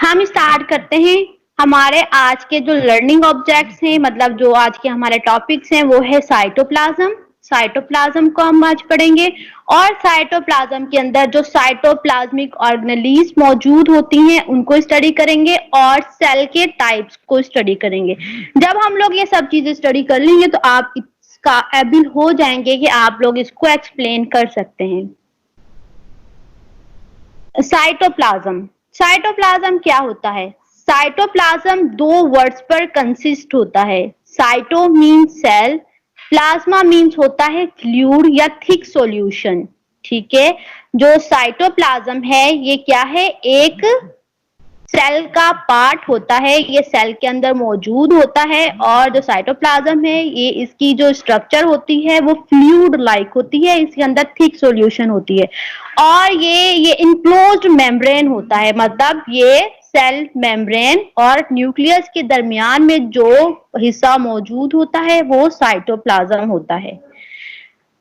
हम स्टार्ट करते हैं। हमारे आज के जो लर्निंग ऑब्जेक्ट्स हैं, मतलब जो आज के हमारे टॉपिक्स हैं, वो है साइटोप्लाज्म। साइटोप्लाज्म को हम आज पढ़ेंगे और साइटोप्लाज्म के अंदर जो साइटोप्लाज्मिक ऑर्गेनेलीज मौजूद होती हैं उनको स्टडी करेंगे और सेल के टाइप्स को स्टडी करेंगे। जब हम लोग ये सब चीजें स्टडी कर लेंगे तो आप इसका एबिल हो जाएंगे कि आप लोग इसको एक्सप्लेन कर सकते हैं। साइटोप्लाज्म साइटोप्लाज्म क्या होता है? साइटोप्लाज्म दो वर्ड्स पर कंसिस्ट होता है। Cyto means cell, plasma means होता है फ्लूइड या थिक सॉल्यूशन। ठीक है, जो साइटोप्लाज्म है ये क्या है? एक सेल का पार्ट होता है, ये सेल के अंदर मौजूद होता है और जो साइटोप्लाज्म है ये इसकी जो स्ट्रक्चर होती है वो फ्लूइड लाइक होती है, इसके अंदर थिक सॉल्यूशन होती है और ये इनक्लोज्ड मेम्ब्रेन होता है, मतलब ये सेल मेम्ब्रेन और न्यूक्लियस के दरमियान में जो हिस्सा मौजूद होता है वो साइटोप्लाज्म होता है।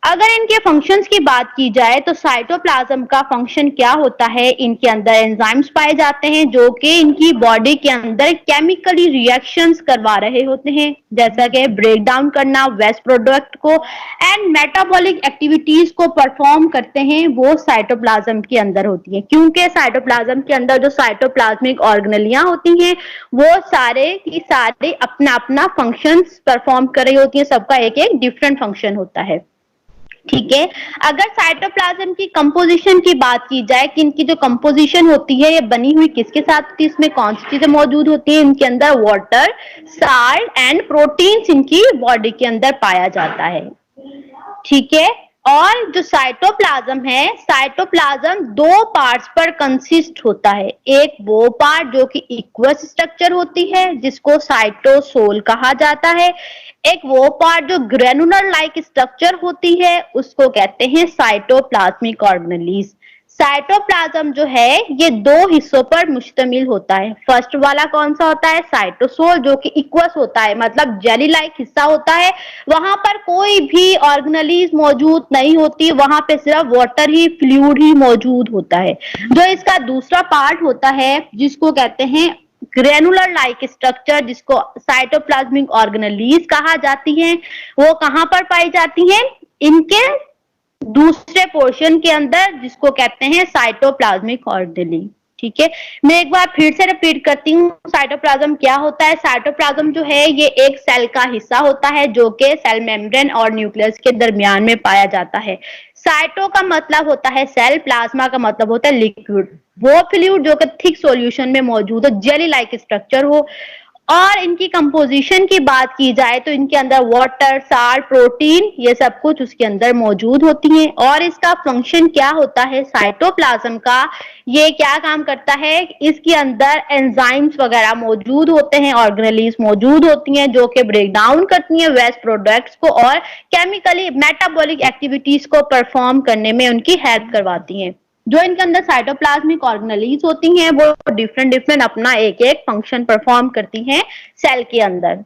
अगर इनके फंक्शंस की बात की जाए तो साइटोप्लाज्म का फंक्शन क्या होता है? इनके अंदर एंजाइम्स पाए जाते हैं जो कि इनकी बॉडी के अंदर केमिकली रिएक्शंस करवा रहे होते हैं, जैसा कि ब्रेक डाउन करना वेस्ट प्रोडक्ट को एंड मेटाबॉलिक एक्टिविटीज को परफॉर्म करते हैं, वो साइटोप्लाज्म के अंदर होती है। क्योंकि साइटोप्लाज्म के अंदर जो साइटोप्लाज्मिक ऑर्गेनेलियां होती हैं वो सारे की सारे अपना अपना फंक्शंस परफॉर्म कर रही होती हैं, सबका एक एक डिफरेंट फंक्शन होता है। ठीक है, अगर साइटोप्लाज्म की कंपोजिशन की बात की जाए कि इनकी जो कंपोजिशन होती है ये बनी हुई किसके साथ होती है, इसमें कौन सी चीजें मौजूद होती है? इनके अंदर वाटर, साल्ट एंड प्रोटीन्स इनकी बॉडी के अंदर पाया जाता है। ठीक है, और जो साइटोप्लाज्म है, साइटोप्लाज्म दो पार्ट्स पर कंसिस्ट होता है। एक वो पार्ट जो कि इक्वस स्ट्रक्चर होती है जिसको साइटोसोल कहा जाता है, एक वो पार्ट जो ग्रेनुलर लाइक स्ट्रक्चर होती है उसको कहते हैं साइटोप्लाज्मिक ऑर्गेनेलीज। साइटोप्लाज्म जो है ये दो हिस्सों पर मुश्तमिल होता है। फर्स्ट वाला कौन सा होता है? साइटोसोल, जो कि इक्वस होता है, मतलब जेली लाइक हिस्सा होता है, वहां पर कोई भी ऑर्गेनेलीज मौजूद नहीं होती, वहां पे सिर्फ वाटर ही, फ्लूइड ही मौजूद होता है। जो इसका दूसरा पार्ट होता है जिसको कहते हैं ग्रेनुलर लाइक स्ट्रक्चर, जिसको साइटोप्लाज्मिक ऑर्गेनेलीज कहा जाती है, वो कहां पर पाई जाती है? इनके दूसरे पोर्शन के अंदर, जिसको कहते हैं साइटोप्लाज्मिक ऑर्गेनेली। ठीक है, मैं एक बार फिर से रिपीट करती हूँ, साइटोप्लाज्म क्या होता है? साइटोप्लाज्म जो है ये एक सेल का हिस्सा होता है जो कि सेल मेम्ब्रेन और न्यूक्लियस के दरमियान में पाया जाता है। साइटो का मतलब होता है सेल, प्लाज्मा का मतलब होता है लिक्विड, वो फ्लूइड जो कि थिक सॉल्यूशन में मौजूद हो, जेली लाइक स्ट्रक्चर हो। और इनकी कंपोजिशन की बात की जाए तो इनके अंदर वाटर, साल्ट, प्रोटीन, ये सब कुछ उसके अंदर मौजूद होती हैं। और इसका फंक्शन क्या होता है साइटोप्लाज्म का? ये क्या काम करता है? इसके अंदर एंजाइम्स वगैरह मौजूद होते हैं, ऑर्गेनेलीज मौजूद होती हैं जो कि ब्रेक डाउन करती हैं वेस्ट प्रोडक्ट्स को और केमिकली मेटाबॉलिक एक्टिविटीज को परफॉर्म करने में उनकी हेल्प करवाती हैं। जो इनके अंदर साइटोप्लाज्मिक ऑर्गेनेलीज होती हैं वो डिफरेंट अपना एक एक फंक्शन परफॉर्म करती हैं सेल के अंदर।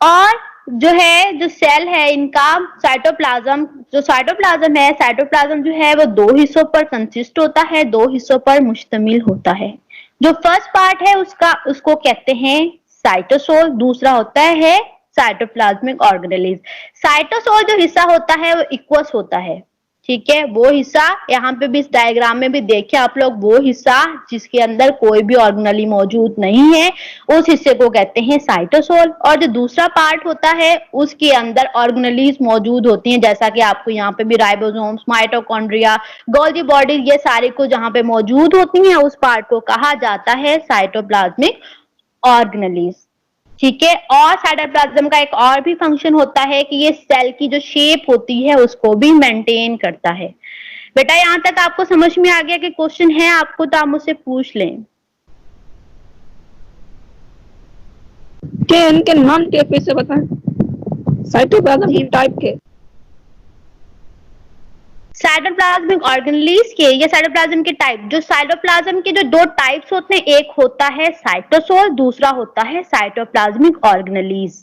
और जो सेल है इनका साइटोप्लाज्म है, साइटोप्लाज्म जो है वो दो हिस्सों पर कंसिस्ट होता है, दो हिस्सों पर मुश्तमिल होता है। जो फर्स्ट पार्ट है उसको कहते हैं साइटोसोल, दूसरा होता है साइटोप्लाज्मिक ऑर्गेनेलीज। साइटोसोल जो हिस्सा होता है वो इक्वस होता है। ठीक है, वो हिस्सा यहाँ पे भी इस डायग्राम में भी देखिए आप लोग, वो हिस्सा जिसके अंदर कोई भी ऑर्गेनेली मौजूद नहीं है उस हिस्से को कहते हैं साइटोसोल। और जो दूसरा पार्ट होता है उसके अंदर ऑर्गेनेलीज मौजूद होती हैं, जैसा कि आपको यहाँ पे भी राइबोसोम्स, माइटोकॉन्ड्रिया, गोल्गी बॉडी, ये सारी को जहाँ पे मौजूद होती हैं उस पार्ट को कहा जाता है साइटोप्लाज्मिक ऑर्गेनेलीज। ठीक है, और साइटोप्लाज्म का एक और भी फंक्शन होता है कि ये सेल की जो शेप होती है उसको भी मेंटेन करता है। बेटा यहाँ तक आपको समझ में आ गया कि क्वेश्चन है आपको तो आप मुझसे पूछ लें। क्या इनके नाम के फिर से बताएं, साइटोप्लाज्म की टाइप के। साइटोप्लाज्मिक ऑर्गेनेलीज के या साइटोप्लाज्म के टाइप, जो साइटोप्लाज्म के जो दो टाइप्स होते हैं, एक होता है साइटोसोल, दूसरा होता है साइटोप्लाज्मिक ऑर्गेनेलीज।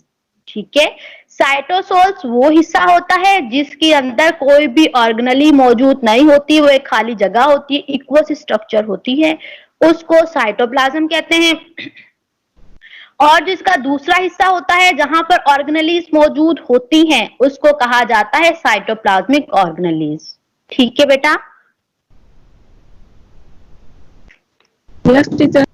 ठीक है, साइटोसोल्स वो हिस्सा होता है जिसके अंदर कोई भी ऑर्गेनेली मौजूद नहीं होती, वो एक खाली जगह होती है, इक्वस स्ट्रक्चर होती है। उसको साइटोप्लाज्म कहते हैं। और जिसका दूसरा हिस्सा होता है जहां पर ऑर्गेनेलीज मौजूद होती हैं उसको कहा जाता है साइटोप्लाज्मिक ऑर्गेनेलीज। ठीक है बेटा। Yes teacher.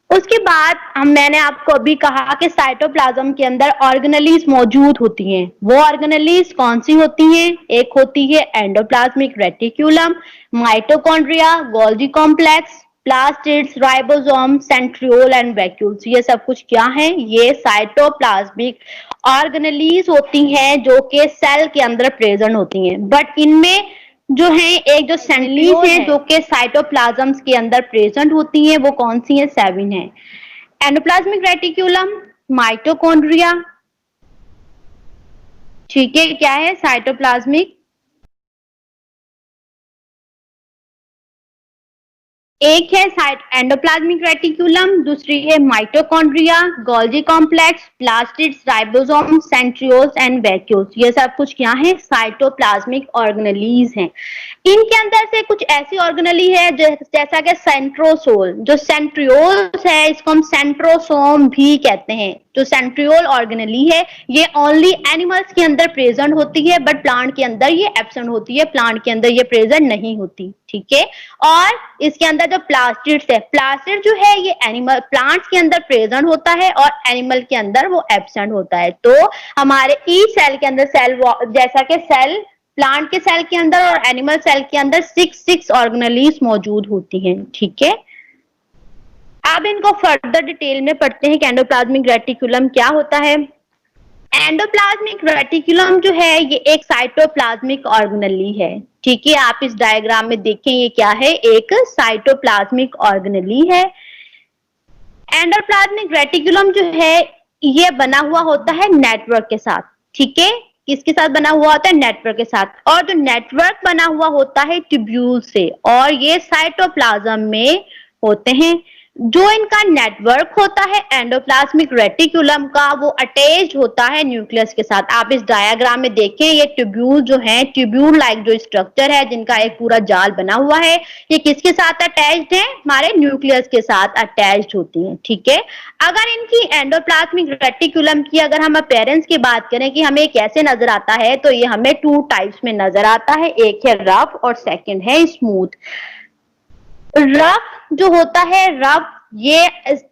उसके बाद मैंने आपको अभी कहा कि साइटोप्लाज्म के अंदर ऑर्गेनेलीज मौजूद होती हैं। वो ऑर्गेनेलीज कौन सी होती हैं? एक होती है endoplasmic reticulum, mitochondria, Golgi complex, plastids, ribosome, centriole and vacuoles. ये सब कुछ क्या है? ये साइटोप्लाज्मिक ऑर्गेनेलीज होती हैं जो कि सेल के अंदर प्रेजेंट होती हैं। बट इनमें जो है एक जो सेंट्रियोल है जो कि साइटोप्लाज्म्स के अंदर प्रेजेंट होती है वो कौन सी है? 7 है। एंडोप्लाज्मिक रेटिकुलम, माइटोकॉन्ड्रिया, ठीक है, क्या है? साइटोप्लाज्मिक, एक है साइट एंडोप्लाज्मिक रेटिकुलम, दूसरी है mitochondria, Golgi complex, plastids, ribosome, centrioles and vacuoles. ये सब कुछ क्या है? साइटोप्लाज्मिक ऑर्गेनेलीज हैं। इनके अंदर से कुछ ऐसी ऑर्गेनेली है जैसा कि सेंट्रोसोल, जो सेंट्रियोल्स है इसको हम सेंट्रोसोम भी कहते हैं। जो सेंट्रियोल ऑर्गेनेली है ये ओनली एनिमल्स के अंदर प्रेजेंट होती है बट प्लांट के अंदर ये एब्सेंट होती है, प्लांट के अंदर ये प्रेजेंट नहीं होती। ठीक है। और इसके अंदर जो प्लास्टिड्स है, प्लास्टिड जो है ये एनिमल प्लांट्स के अंदर प्रेजेंट होता है और एनिमल के अंदर वो एब्सेंट होता है। तो हमारे ईच सेल के अंदर सेल जैसा कि सेल प्लांट के सेल के अंदर और एनिमल सेल के अंदर 6 ऑर्गेनेलीज मौजूद होती हैं। ठीक है। अब इनको फर्दर डिटेल में पढ़ते हैं कि एंडोप्लाज्मिक रेटिकुलम क्या होता है। एंडोप्लाज्मिक रेटिकुलम जो है ये एक साइटोप्लाज्मिक ऑर्गेनेली है। ठीक है। आप इस डायग्राम में देखें ये क्या है? एक साइटोप्लाज्मिक ऑर्गेनेली है। एंडोप्लाज्मिक रेटिकुलम जो है ये बना हुआ होता है नेटवर्क के साथ। ठीक है। किसके साथ बना हुआ होता है? नेटवर्क के साथ। और जो नेटवर्क बना हुआ होता है ट्यूब्यूल से, और ये साइटोप्लाज्म में होते हैं। जो इनका नेटवर्क होता है एंडोप्लाज्मिक रेटिकुलम का वो अटैच्ड होता है न्यूक्लियस के साथ। आप इस डायग्राम में देखें ये ट्यूब्यूल जो है, ट्यूब्यूल लाइक जो स्ट्रक्चर है जिनका एक पूरा जाल बना हुआ है, ये किसके साथ अटैच्ड है? हमारे न्यूक्लियस के साथ अटैच्ड होती हैं। ठीक है। अगर इनकी एंडोप्लाज्मिक रेटिकुलम की अगर हम अपीयरेंस की बात करें कि हमें कैसे नजर आता है तो ये हमें 2 टाइप्स में नजर आता है। एक है रफ और सेकंड है स्मूथ। रफ जो होता है, रफ ये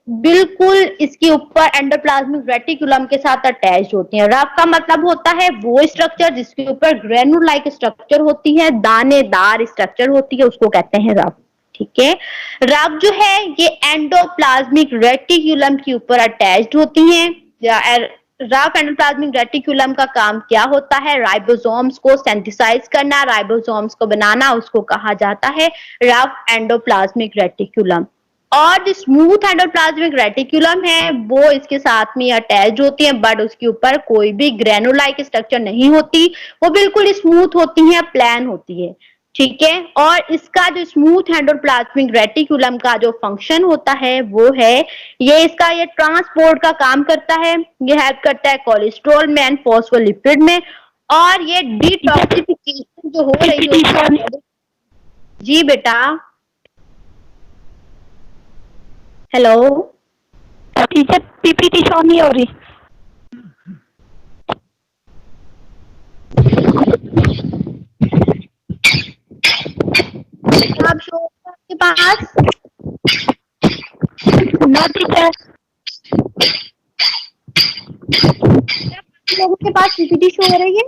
बिल्कुल इसके ऊपर एंडोप्लाज्मिक रेटिकुलम के साथ अटैच होती है। रफ का मतलब होता है वो स्ट्रक्चर जिसके ऊपर ग्रेनुल लाइक स्ट्रक्चर होती है, दानेदार स्ट्रक्चर होती है, उसको कहते हैं रफ। ठीक है। रफ जो है ये एंडोप्लाज्मिक रेटिकुलम के ऊपर अटैच्ड होती हैं। रफ एंडोप्लाज्मिक रेटिकुलम का काम क्या होता है? राइबोसोम्स को सिंथेसाइज करना, राइबोसोम्स को बनाना, उसको कहा जाता है रफ एंडोप्लाज्मिक रेटिकुलम। और जो स्मूथ एंडोप्लाज्मिक रेटिकुलम है वो इसके साथ में अटैच होती है बट उसके ऊपर कोई भी ग्रेनुलाइक स्ट्रक्चर नहीं होती, वो बिल्कुल स्मूथ होती है, प्लेन होती है। ठीक है। और इसका जो स्मूथ एंडोप्लाज्मिक रेटिकुलम का जो फंक्शन होता है वो है ये ट्रांसपोर्ट का काम करता है। ये हेल्प करता है कोलेस्ट्रॉल में एंड फॉस्फोलिपिड में। और ये डिटॉक्सिफिकेशन जो हो रही है। जी बेटा। हेलो टीचर, पीपीटी शो नहीं हो रही। आप शो आपके पास? No teacher. लोगों के पास पीपीटी शो हो रही है?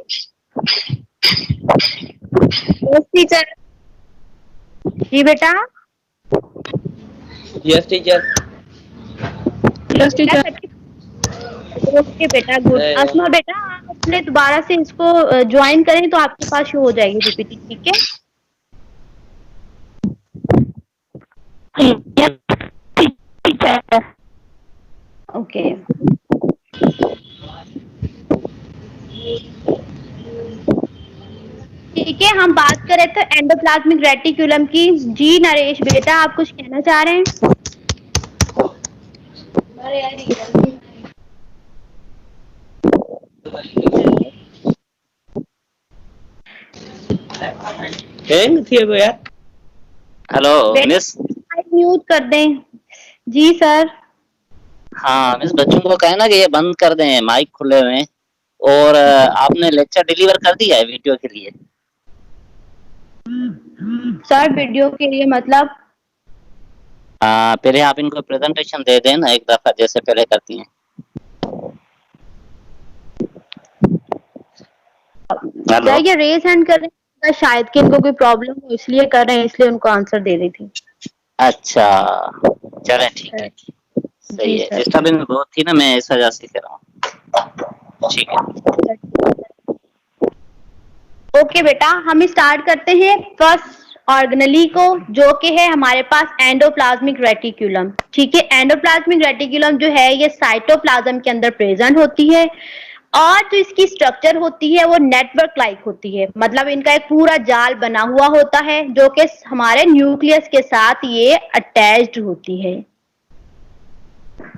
Yes teacher. जी बेटा। Yes teacher. Yes teacher. Okay बेटा, गुड। अस्मा बेटा आप अपने दोबारा से इसको ज्वाइन करें तो आपके पास शो हो जाएगी पीपीटी। ठीक है। टीचर। ओके। ठीक है। हम बात कर रहे थे एंडोप्लाज्मिक रेटिकुलम की। जी नरेश बेटा आप कुछ कहना चाह रहे हैं? हैंग थी अब यार। Hello miss. म्यूट कर दें। जी सर। हाँ मिस, बच्चों को कहे ना कि ये बंद कर दें, माइक खुले हुए हैं। और आपने लेक्चर डिलीवर कर दिया है वीडियो के लिए? सर वीडियो के लिए मतलब? पहले आप इनको प्रेजेंटेशन दे दें ना एक दफा, जैसे पहले करती हैं। सर ये रेज हैंड कर रहे हैं, शायद कि इनको कोई प्रॉब्लम हो इसलिए कर रहे हैं, इसलिए उनको आंसर दे रही थी। अच्छा चलें, ठीक है, सही है। डिस्टर्बेंस बहुत थी ना, मैं इस वजह से कह रहा हूँ। ठीक है, ओके बेटा, हम स्टार्ट करते हैं फर्स्ट ऑर्गेनेली को, जो कि है हमारे पास एंडोप्लाज्मिक रेटिकुलम। ठीक है, एंडोप्लाज्मिक रेटिकुलम जो है ये साइटोप्लाज्म के अंदर प्रेजेंट होती है और जो इसकी स्ट्रक्चर होती है वो नेटवर्क लाइक होती है, मतलब इनका एक पूरा जाल बना हुआ होता है जो कि हमारे न्यूक्लियस के साथ ये अटैच्ड होती है।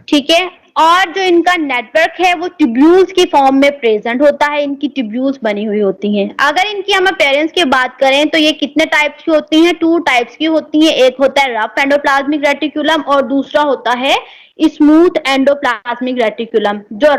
ठीक है, और जो इनका नेटवर्क है वो ट्यूब्यूल्स की फॉर्म में प्रेजेंट होता है, इनकी ट्यूब्यूल्स बनी हुई होती हैं। अगर इनकी हम अपेयरेंस की बात करें तो ये कितने टाइप्स की होती हैं? 2 टाइप्स की होती हैं। एक होता है रफ एंडोप्लाज्मिक रेटिकुलम और दूसरा होता है स्मूथ एंडोप्लाज्मिक रेटिकुलम। जो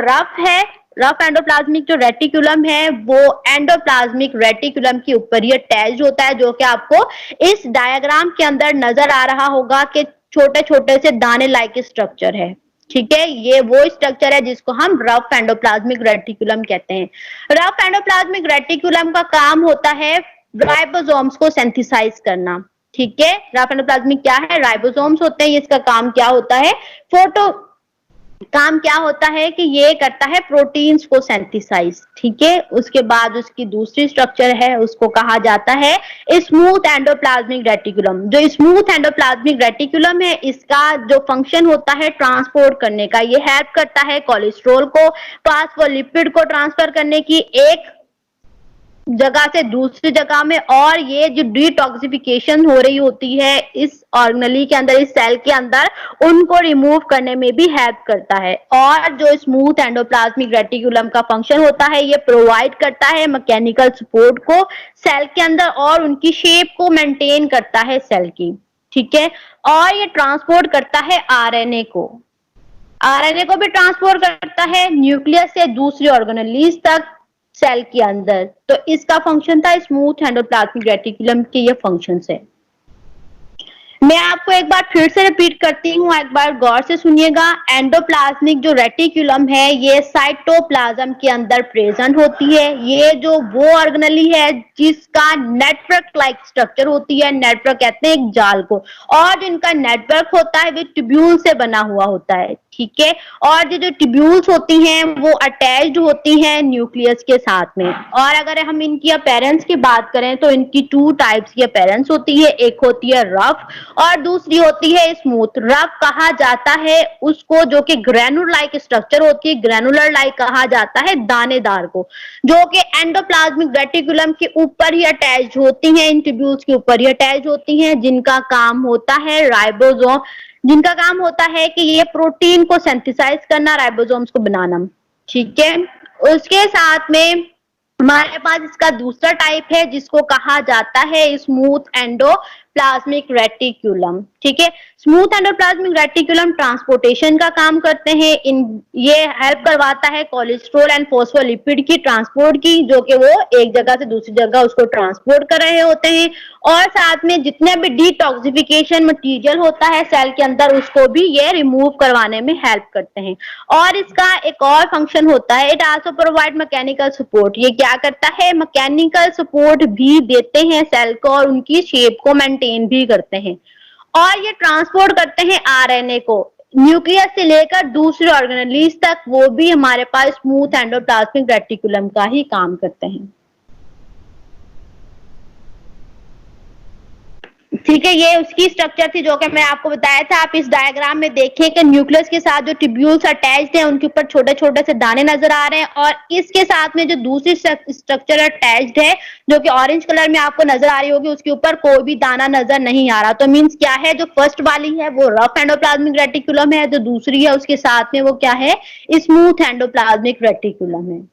रफ एंडोप्लाज्मिक जो रेटिकुलम है वो एंडोप्लाज्मिक रेटिकुलम के ऊपर ही अटैच्ड होता है, जो कि आपको इस डायग्राम के अंदर नजर आ रहा होगा कि छोटे छोटे से दाने लाइक स्ट्रक्चर है। ठीक है, ये वो स्ट्रक्चर है जिसको हम रफ एंडोप्लाज्मिक रेटिकुलम कहते हैं। रफ एंडोप्लाज्मिक रेटिकुलम का काम होता है राइबोसोम्स को सिंथेसाइज करना। ठीक है, रफ एंडोप्लाज्मिक क्या है? राइबोसोम्स होते हैं। इसका काम क्या होता है? काम क्या होता है कि ये करता है प्रोटीन्स को सिंथेसाइज। ठीक है, उसके बाद उसकी दूसरी स्ट्रक्चर है, उसको कहा जाता है स्मूथ एंडोप्लाज्मिक रेटिकुलम। जो स्मूथ एंडोप्लाज्मिक रेटिकुलम है इसका जो फंक्शन होता है ट्रांसपोर्ट करने का, ये हेल्प करता है कोलेस्ट्रॉल को, फॉस्फोलिपिड को ट्रांसफर करने की एक जगह से दूसरी जगह में, और ये जो डिटॉक्सिफिकेशन हो रही होती है इस ऑर्गेनेली के अंदर, इस सेल के अंदर, उनको रिमूव करने में भी हेल्प करता है। और जो स्मूथ एंडोप्लाज्मिक रेटिकुलम का फंक्शन होता है ये प्रोवाइड करता है मैकेनिकल सपोर्ट को सेल के अंदर और उनकी शेप को मेंटेन करता है सेल की। ठीक है, और ये ट्रांसपोर्ट करता है आरएनए को, आरएनए को भी ट्रांसपोर्ट करता है न्यूक्लियस से दूसरी ऑर्गेनेलीज तक सेल के अंदर। तो इसका फंक्शन था स्मूथ एंडोप्लाज्मिक रेटिकुलम के ये फंक्शंस है। मैं आपको एक बार फिर से रिपीट करती हूँ, एक बार गौर से सुनिएगा। एंडोप्लाज्मिक जो रेटिकुलम है ये साइटोप्लाज्म के अंदर प्रेजेंट होती है। ये जो वो ऑर्गेनेली है जिसका नेटवर्क लाइक स्ट्रक्चर होती है, नेटवर्क कहते हैं एक जाल को, और जिनका नेटवर्क होता है वो ट्यूब्यूल से बना हुआ होता है। ठीक है, और जो ट्यूब्यूल्स होती हैं वो अटैच्ड होती हैं न्यूक्लियस के साथ में। और अगर हम इनकी अपीयरेंस की बात करें तो इनकी 2 टाइप्स की अपीयरेंस होती है, एक होती है रफ और दूसरी होती है स्मूथ। रफ कहा जाता है उसको जो कि ग्रेनुलर लाइक स्ट्रक्चर होती है, ग्रेनुलर लाइक कहा जाता है दानेदार को, जो कि एंडोप्लाज्मिक रेटिकुलम के ऊपर ही अटैच्ड होती हैं, इन ट्यूब्यूल्स के ऊपर ही अटैच्ड होती हैं, जिनका काम होता है राइबोसोम, जिनका काम होता है कि ये प्रोटीन को सिंथेसाइज करना, राइबोसोम्स को बनाना। ठीक है, उसके साथ में हमारे पास इसका दूसरा टाइप है जिसको कहा जाता है स्मूथ एंडोप्लाज्मिक रेटिकुलम। ठीक है, स्मूथ एंडोप्लाज्मिक रेटिकुलम ट्रांसपोर्टेशन का काम करते हैं। ये हेल्प करवाता है कोलेस्ट्रॉल एंड फॉस्फोलिपिड की ट्रांसपोर्ट की, जो कि वो एक जगह से दूसरी जगह उसको ट्रांसपोर्ट कर रहे होते हैं, और साथ में जितने भी डिटॉक्सिफिकेशन मटेरियल होता है सेल के अंदर उसको भी ये रिमूव करवाने में हेल्प करते हैं। और इसका एक और फंक्शन होता है, it also provide mechanical support. ये क्या करता है? मैकेनिकल सपोर्ट भी देते हैं सेल को और उनकी शेप को मेंटेन भी करते हैं। और ये ट्रांसपोर्ट करते हैं आरएनए को न्यूक्लियस से लेकर दूसरे ऑर्गेनेलीज तक, वो भी हमारे पास स्मूथ एंडोप्लाज्मिक रेटिकुलम का ही काम करते हैं। ठीक है, ये उसकी स्ट्रक्चर थी जो कि मैं आपको बताया था। आप इस डायग्राम में देखें कि न्यूक्लियस के साथ जो ट्यूब्यूल्स अटैच्ड हैं उनके ऊपर छोटे छोटे से दाने नजर आ रहे हैं, और इसके साथ में जो दूसरी स्ट्रक्चर अटैच्ड है जो कि ऑरेंज कलर में आपको नजर आ रही होगी, उसके ऊपर कोई भी दाना नजर नहीं आ रहा। तो मीन्स क्या है, जो फर्स्ट वाली है वो रफ एंडोप्लाज्मिक रेटिकुलम है, जो दूसरी है उसके साथ में वो क्या है? स्मूथ एंडोप्लाज्मिक रेटिकुलम है।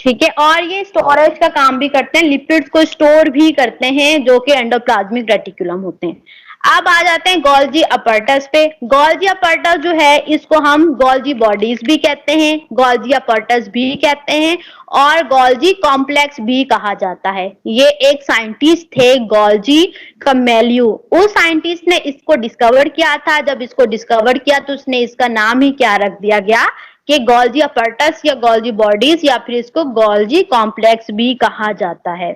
ठीक है, और ये स्टोरेज का काम भी करते हैं, लिपिड्स को स्टोर भी करते हैं जो कि एंडोप्लाज्मिक रेटिकुलम होते हैं। अब आ जाते हैं गोल्जी अपरटस पे। गोल्जी अपरटस जो है इसको हम गोल्जी बॉडीज भी कहते हैं, गोल्जी अपरटस भी कहते हैं और गोल्जी कॉम्प्लेक्स भी कहा जाता है। ये एक साइंटिस्ट थे गोल्जी कमेलियो, उस साइंटिस्ट ने इसको डिस्कवर किया था। जब इसको डिस्कवर किया तो उसने इसका नाम ही क्या रख दिया गया कि गोल्जी अपरटस या गोल्जी बॉडीज, या फिर इसको गोल्जी कॉम्प्लेक्स भी कहा जाता है।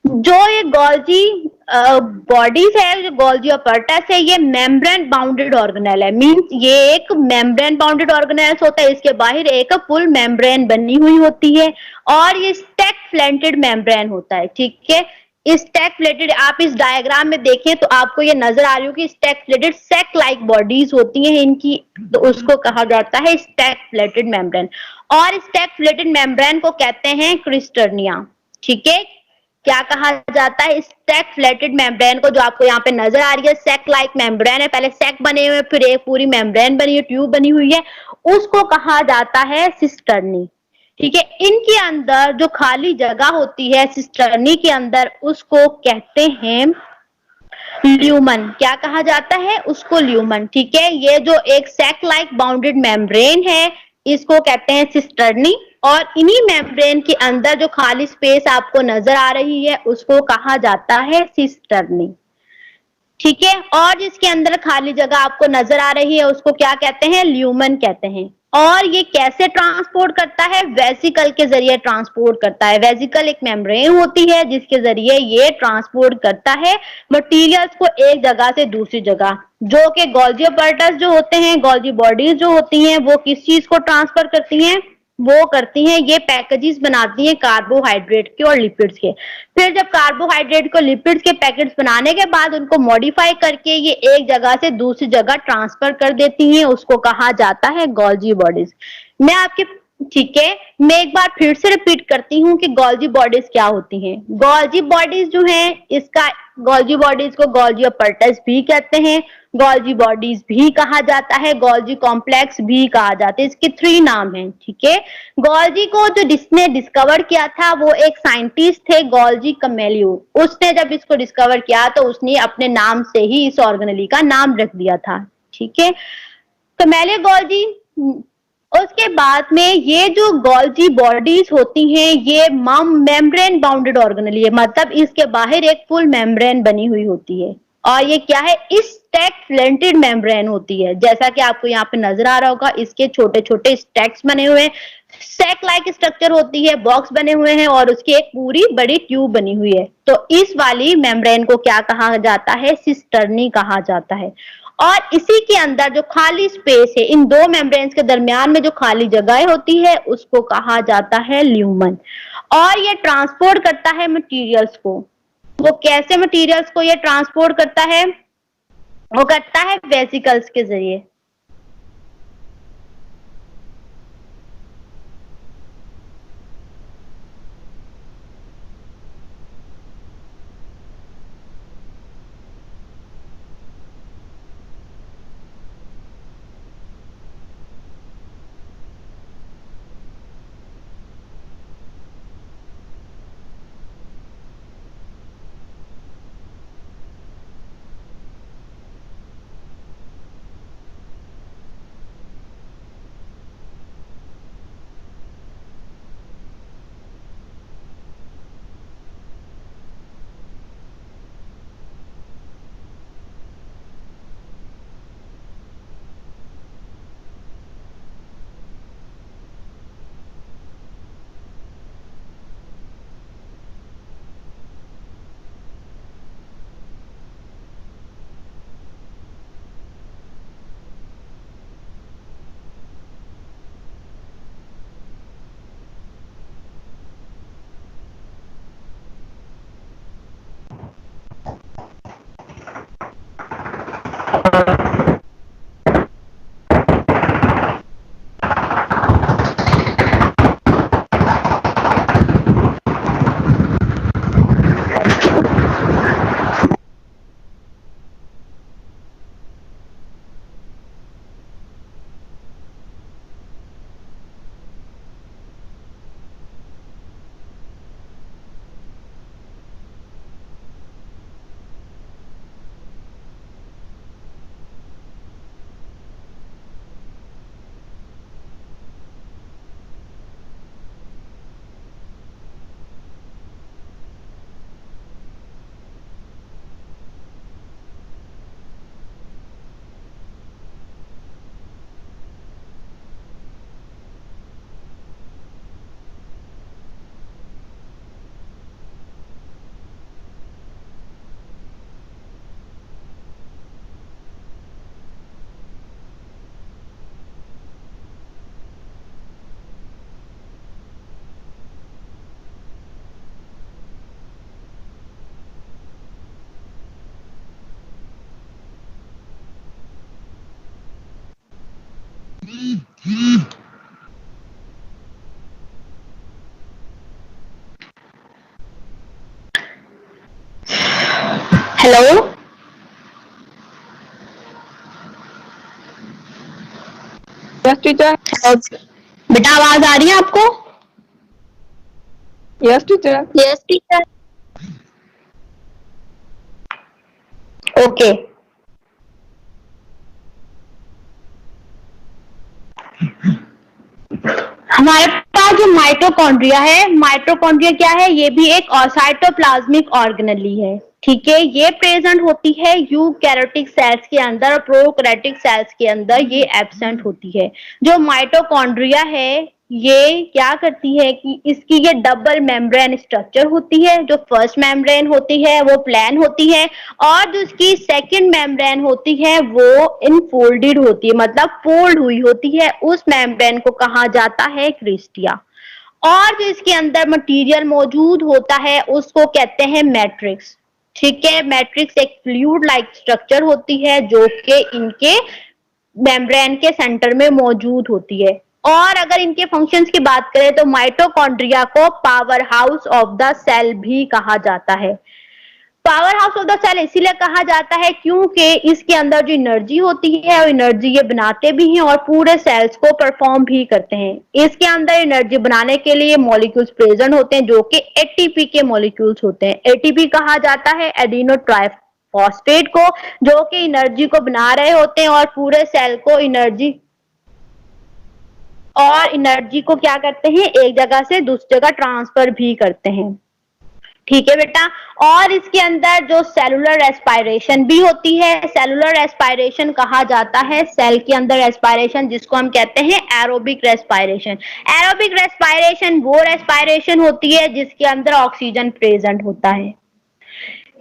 जो ये गोल्जी बॉडीज है, जो गोल्जी अपरटस है, ये मेम्ब्रेन बाउंडेड ऑर्गेनेल है। मींस ये एक मेम्ब्रेन बाउंडेड ऑर्गेनेल्स होता है, इसके बाहर एक फुल मेम्ब्रेन बनी हुई होती है और ये स्टैक फ्लेंटेड मेम्ब्रेन होता है। ठीक है, स्टैक प्लेटेड, आप इस डायग्राम में देखें तो आपको ये नजर आ रही हो कि stack plated sac like bodies होती हैं इनकी, तो उसको कहा जाता है स्टैक प्लेटेड मेम्ब्रेन। और स्टैक प्लेटेड मेम्ब्रेन को कहते हैं क्रिस्टर्निया। ठीक है, क्या कहा जाता है? स्टैक फ्लैटेड मेम्ब्रेन को, जो आपको यहाँ पे नजर आ रही है सैक लाइक मेम्ब्रेन है, पहले सैक बने हुए फिर एक पूरी मेम्ब्रेन बनी है, ट्यूब बनी हुई है, उसको कहा जाता है सिस्टर्नी। ठीक है, इनके अंदर जो खाली जगह होती है सिस्टर्नी के अंदर उसको कहते हैं ल्यूमन। क्या कहा जाता है? उसको ल्यूमन। ठीक है, ये जो एक सैक लाइक बाउंडेड मेम्ब्रेन है इसको कहते हैं सिस्टर्नी और इन्हीं मेम्ब्रेन के अंदर जो खाली स्पेस आपको नजर आ रही है उसको कहा जाता है सिस्टर्नी। ठीक है, और जिसके अंदर खाली जगह आपको नजर आ रही है उसको क्या कहते हैं? ल्यूमन कहते हैं। और ये कैसे ट्रांसपोर्ट करता है? वेसिकल के जरिए ट्रांसपोर्ट करता है। वेसिकल एक मेम्ब्रेन होती है जिसके जरिए ये ट्रांसपोर्ट करता है मटेरियल्स को एक जगह से दूसरी जगह, जो कि गोल्जी अपरटस जो होते हैं, गोल्जी बॉडीज जो होती हैं, वो किस चीज को ट्रांसफर करती हैं? वो करती हैं, ये पैकेजेस बनाती हैं कार्बोहाइड्रेट के और लिपिड्स के। फिर जब कार्बोहाइड्रेट को लिपिड्स के पैकेट्स बनाने के बाद उनको मॉडिफाई करके ये एक जगह से दूसरी जगह ट्रांसफर कर देती हैं, उसको कहा जाता है गोल्जी बॉडीज। मैं आपके ठीक है, मैं एक बार फिर से रिपीट करती हूँ कि गोल्जी बॉडीज क्या होती हैं। गोल्जी बॉडीज जो हैं, इसका गोल्जी बॉडीज को गोल्जी अपरटस भी कहते हैं, गोल्जी बॉडीज भी कहा जाता है, गोल्जी कॉम्प्लेक्स भी कहा जाता है। इसके 3 नाम हैं। ठीक है, गोल्जी को जो जिसने डिस्कवर किया था वो एक साइंटिस्ट थे गोल्जी कमेलियो। उसने जब इसको डिस्कवर किया तो उसने अपने नाम से ही इस ऑर्गेनेली का नाम रख दिया था। ठीक है, कमेलियो गोल्जी। उसके बाद में ये जो गोल्जी बॉडीज होती हैं ये मेम्ब्रेन बाउंडेड ऑर्गेनेली है, मतलब इसके बाहर एक फुल मेम्ब्रेन बनी हुई होती है और ये क्या है? स्टैक फ्लेंटेड मेम्ब्रेन होती है। जैसा कि आपको यहाँ पे नजर आ रहा होगा, इसके छोटे छोटे स्टैक्स बने हुए हैं, सैक लाइक स्ट्रक्चर होती है, बॉक्स बने हुए हैं और उसकी एक पूरी बड़ी ट्यूब बनी हुई है। तो इस वाली मेम्ब्रेन को क्या कहा जाता है? सिस्टर्नी कहा जाता है। और इसी के अंदर जो खाली स्पेस है, इन दो मेम्ब्रेन्स के दरमियान में जो खाली जगह होती है उसको कहा जाता है ल्यूमन। और ये ट्रांसपोर्ट करता है मटेरियल्स को। वो कैसे मटेरियल्स को ये ट्रांसपोर्ट करता है? वो करता है वेसिकल्स के जरिए। हेलो, यस टीचर, बेटा आवाज आ रही है आपको? Yes teacher, yes teacher. Okay, हमारे पास जो माइटोकॉन्ड्रिया है, माइटोकॉन्ड्रिया क्या है? ये भी एक साइटोप्लाज्मिक ऑर्गेनेली है। ठीक है, ये प्रेजेंट होती है यूकैरियोटिक सेल्स के अंदर और प्रोकैरियोटिक सेल्स के अंदर ये एब्सेंट होती है। जो माइटोकॉन्ड्रिया है ये क्या करती है कि इसकी ये डबल मेम्ब्रेन स्ट्रक्चर होती है। जो फर्स्ट मेम्ब्रेन होती है वो प्लेन होती है और जो इसकी सेकंड मेम्ब्रेन होती है वो इनफोल्डेड होती है, मतलब फोल्ड हुई होती है। उस मेम्ब्रेन को कहा जाता है क्रिस्टिया। और जो इसके अंदर मटेरियल मौजूद होता है उसको कहते हैं मैट्रिक्स। ठीक है, मैट्रिक्स एक फ्लूइड लाइक स्ट्रक्चर होती है जो कि इनके मेम्ब्रेन के सेंटर में मौजूद होती है। और अगर इनके फंक्शंस की बात करें तो माइटोकॉन्ड्रिया को power house of the cell भी कहा जाता है। Power house of the cell इसीलिए कहा जाता है क्योंकि इसके अंदर जो एनर्जी होती है और एनर्जी ये बनाते भी हैं और पूरे सेल्स को परफॉर्म भी करते हैं। इसके अंदर एनर्जी बनाने के लिए मॉलिक्यूल्स प्रेजेंट होते हैं जो कि एटीपी के मॉलिक्यूल्स होते हैं। एटीपी कहा जाता है एडिनो ट्राइफॉस्फेट को, जो कि एनर्जी को बना रहे होते हैं और पूरे सेल को एनर्जी को क्या करते हैं, एक जगह से दूसरी जगह ट्रांसफर भी करते हैं। ठीक है बेटा, और इसके अंदर जो सेलुलर रेस्पायरेशन भी होती है। सेलुलर रेस्पायरेशन कहा जाता है सेल के अंदर रेस्पायरेशन जिसको हम कहते हैं एरोबिक रेस्पायरेशन। एरोबिक रेस्पायरेशन वो रेस्पायरेशन होती है जिसके अंदर ऑक्सीजन प्रेजेंट होता है।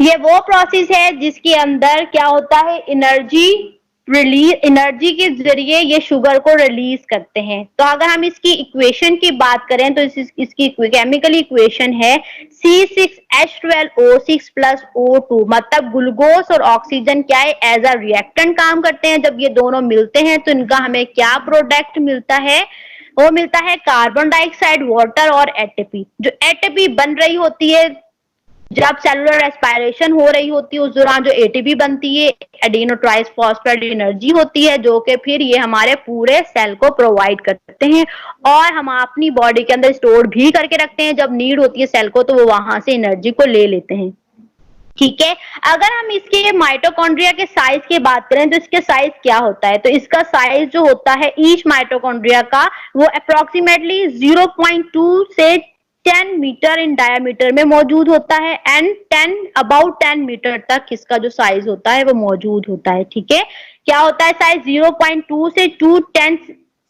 ये वो प्रोसेस है जिसके अंदर क्या होता है, एनर्जी के जरिए ये शुगर को रिलीज करते हैं। तो अगर हम इसकी इक्वेशन की बात करें तो इसकी केमिकल इक्वेशन है C6H12O6 प्लस O2, मतलब ग्लूकोज और ऑक्सीजन क्या है, एज अ रिएक्टेंट काम करते हैं। जब ये दोनों मिलते हैं तो इनका हमें क्या प्रोडक्ट मिलता है, वो मिलता है कार्बन डाइऑक्साइड, वाटर और एटीपी। जो एटीपी बन रही होती है जब सेलुलर रेस्पायरेशन हो रही होती है उस दौरान जो एटीपी बनती है एडिनो ट्राइफॉस्फेट एनर्जी होती है जो कि फिर ये हमारे पूरे सेल को प्रोवाइड करते हैं और हम अपनी बॉडी के अंदर स्टोर भी करके रखते हैं। जब नीड होती है सेल को तो वो वहां से एनर्जी को ले लेते हैं। ठीक है, अगर हम इसके माइटोकॉन्ड्रिया के साइज की बात करें तो इसके साइज क्या होता है, तो इसका साइज जो होता है ईच माइटोकॉन्ड्रिया का वो अप्रोक्सीमेटली 0.2 से 10 मीटर इन डायमीटर में मौजूद होता है एंड अबाउट 10 मीटर तक इसका जो साइज होता है वो मौजूद होता है। ठीक है, क्या होता है साइज 0.2 से 210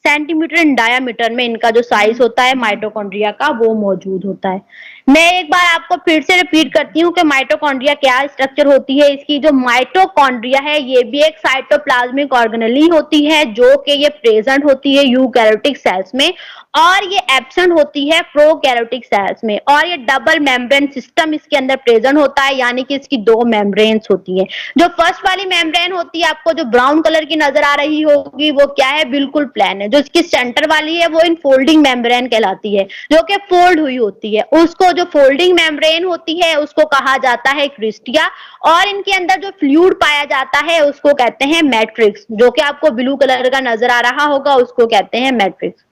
सेंटीमीटर इन डायमीटर में इनका जो साइज होता है माइटोकॉन्ड्रिया का वो मौजूद होता है। मैं एक बार आपको फिर से रिपीट करती हूँ कि माइटोकॉन्ड्रिया क्या स्ट्रक्चर होती है। इसकी जो माइटोकॉन्ड्रिया है ये भी एक साइटोप्लाज्मिक ऑर्गेनेली होती है जो कि ये प्रेजेंट होती है यूकैरियोटिक सेल्स में और ये एब्सेंट होती है प्रोकैरियोटिक सेल्स में। और ये डबल मेम्ब्रेन सिस्टम इसके अंदर प्रेजेंट होता है, यानी कि इसकी दो मेम्ब्रेन्स होती है। जो फर्स्ट वाली मेम्ब्रेन होती है आपको जो ब्राउन कलर की नजर आ रही होगी वो क्या है, बिल्कुल प्लेन है। जो इसकी सेंटर वाली है वो इनफोल्डिंग मेम्ब्रेन कहलाती है जो कि फोल्ड हुई होती है। उसको जो फोल्डिंग मेम्ब्रेन होती है उसको कहा जाता है क्रिस्टिया और इनके अंदर जो फ्लूइड पाया जाता है उसको कहते हैं मैट्रिक्स। जो कि आपको ब्लू कलर का नजर आ रहा होगा उसको कहते हैं मैट्रिक्स।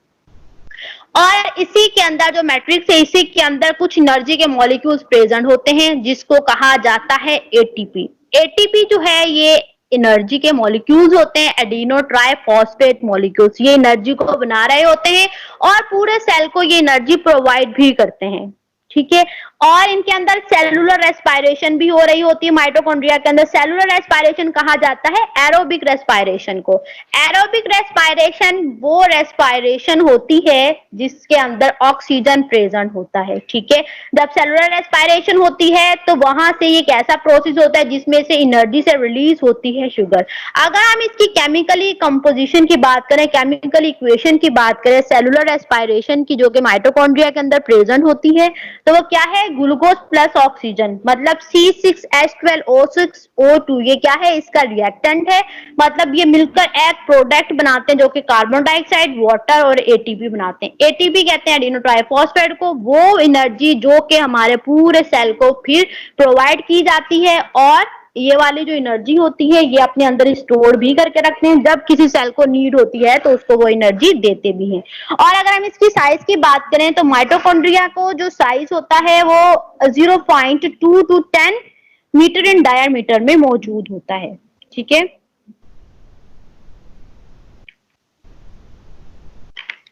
और इसी के अंदर जो मैट्रिक्स है इसी के अंदर कुछ एनर्जी के मॉलिक्यूल्स प्रेजेंट होते हैं जिसको कहा जाता है एटीपी। एटीपी जो है ये एनर्जी के मॉलिक्यूल्स होते हैं, एडिनो ट्राइफॉस्फेट मॉलिक्यूल्स। ये एनर्जी को बना रहे होते हैं और पूरे सेल को ये एनर्जी प्रोवाइड भी करते हैं। ठीक है, और इनके अंदर सेलुलर रेस्पायरेशन भी हो रही होती है। माइटोकॉन्ड्रिया के अंदर सेलुलर रेस्पायरेशन कहा जाता है एरोबिक रेस्पायरेशन को। एरोबिक रेस्पायरेशन वो रेस्पायरेशन होती है जिसके अंदर ऑक्सीजन प्रेजेंट होता है। ठीक है, जब सेलुलर रेस्पायरेशन होती है तो वहां से ये कैसा प्रोसेस होता है जिसमें से एनर्जी से रिलीज होती है शुगर। अगर हम इसकी केमिकली कंपोजिशन की बात करें, केमिकल इक्वेशन की बात करें सेलुलर रेस्पायरेशन की जो कि माइटोकॉन्ड्रिया के अंदर प्रेजेंट होती है तो वो क्या है, ग्लूकोज प्लस ऑक्सीजन, मतलब C6H12O6O2 ये क्या है, इसका रिएक्टेंट है। मतलब ये मिलकर एक प्रोडक्ट बनाते हैं जो कि कार्बन डाइऑक्साइड, वाटर और एटीपी बनाते हैं। एटीपी कहते हैं एडिनो ट्राइफॉस्फेट को, वो एनर्जी जो कि हमारे पूरे सेल को फिर प्रोवाइड की जाती है और ये वाली जो एनर्जी होती है ये अपने अंदर स्टोर भी करके रखते हैं, जब किसी सेल को नीड होती है तो उसको वो एनर्जी देते भी हैं। और अगर हम इसकी साइज की बात करें तो माइटोकॉन्ड्रिया को जो साइज होता है वो 0.2 to 10 मीटर इन डायमीटर में मौजूद होता है। ठीक है,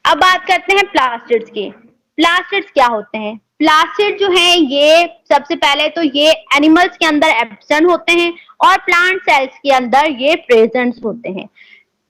अब बात करते हैं प्लास्टिड्स की। प्लास्टिड्स क्या होते हैं? प्लास्टिड जो है ये सबसे पहले तो ये एनिमल्स के अंदर एब्सेंट होते हैं और प्लांट सेल्स के अंदर ये प्रेजेंट होते हैं।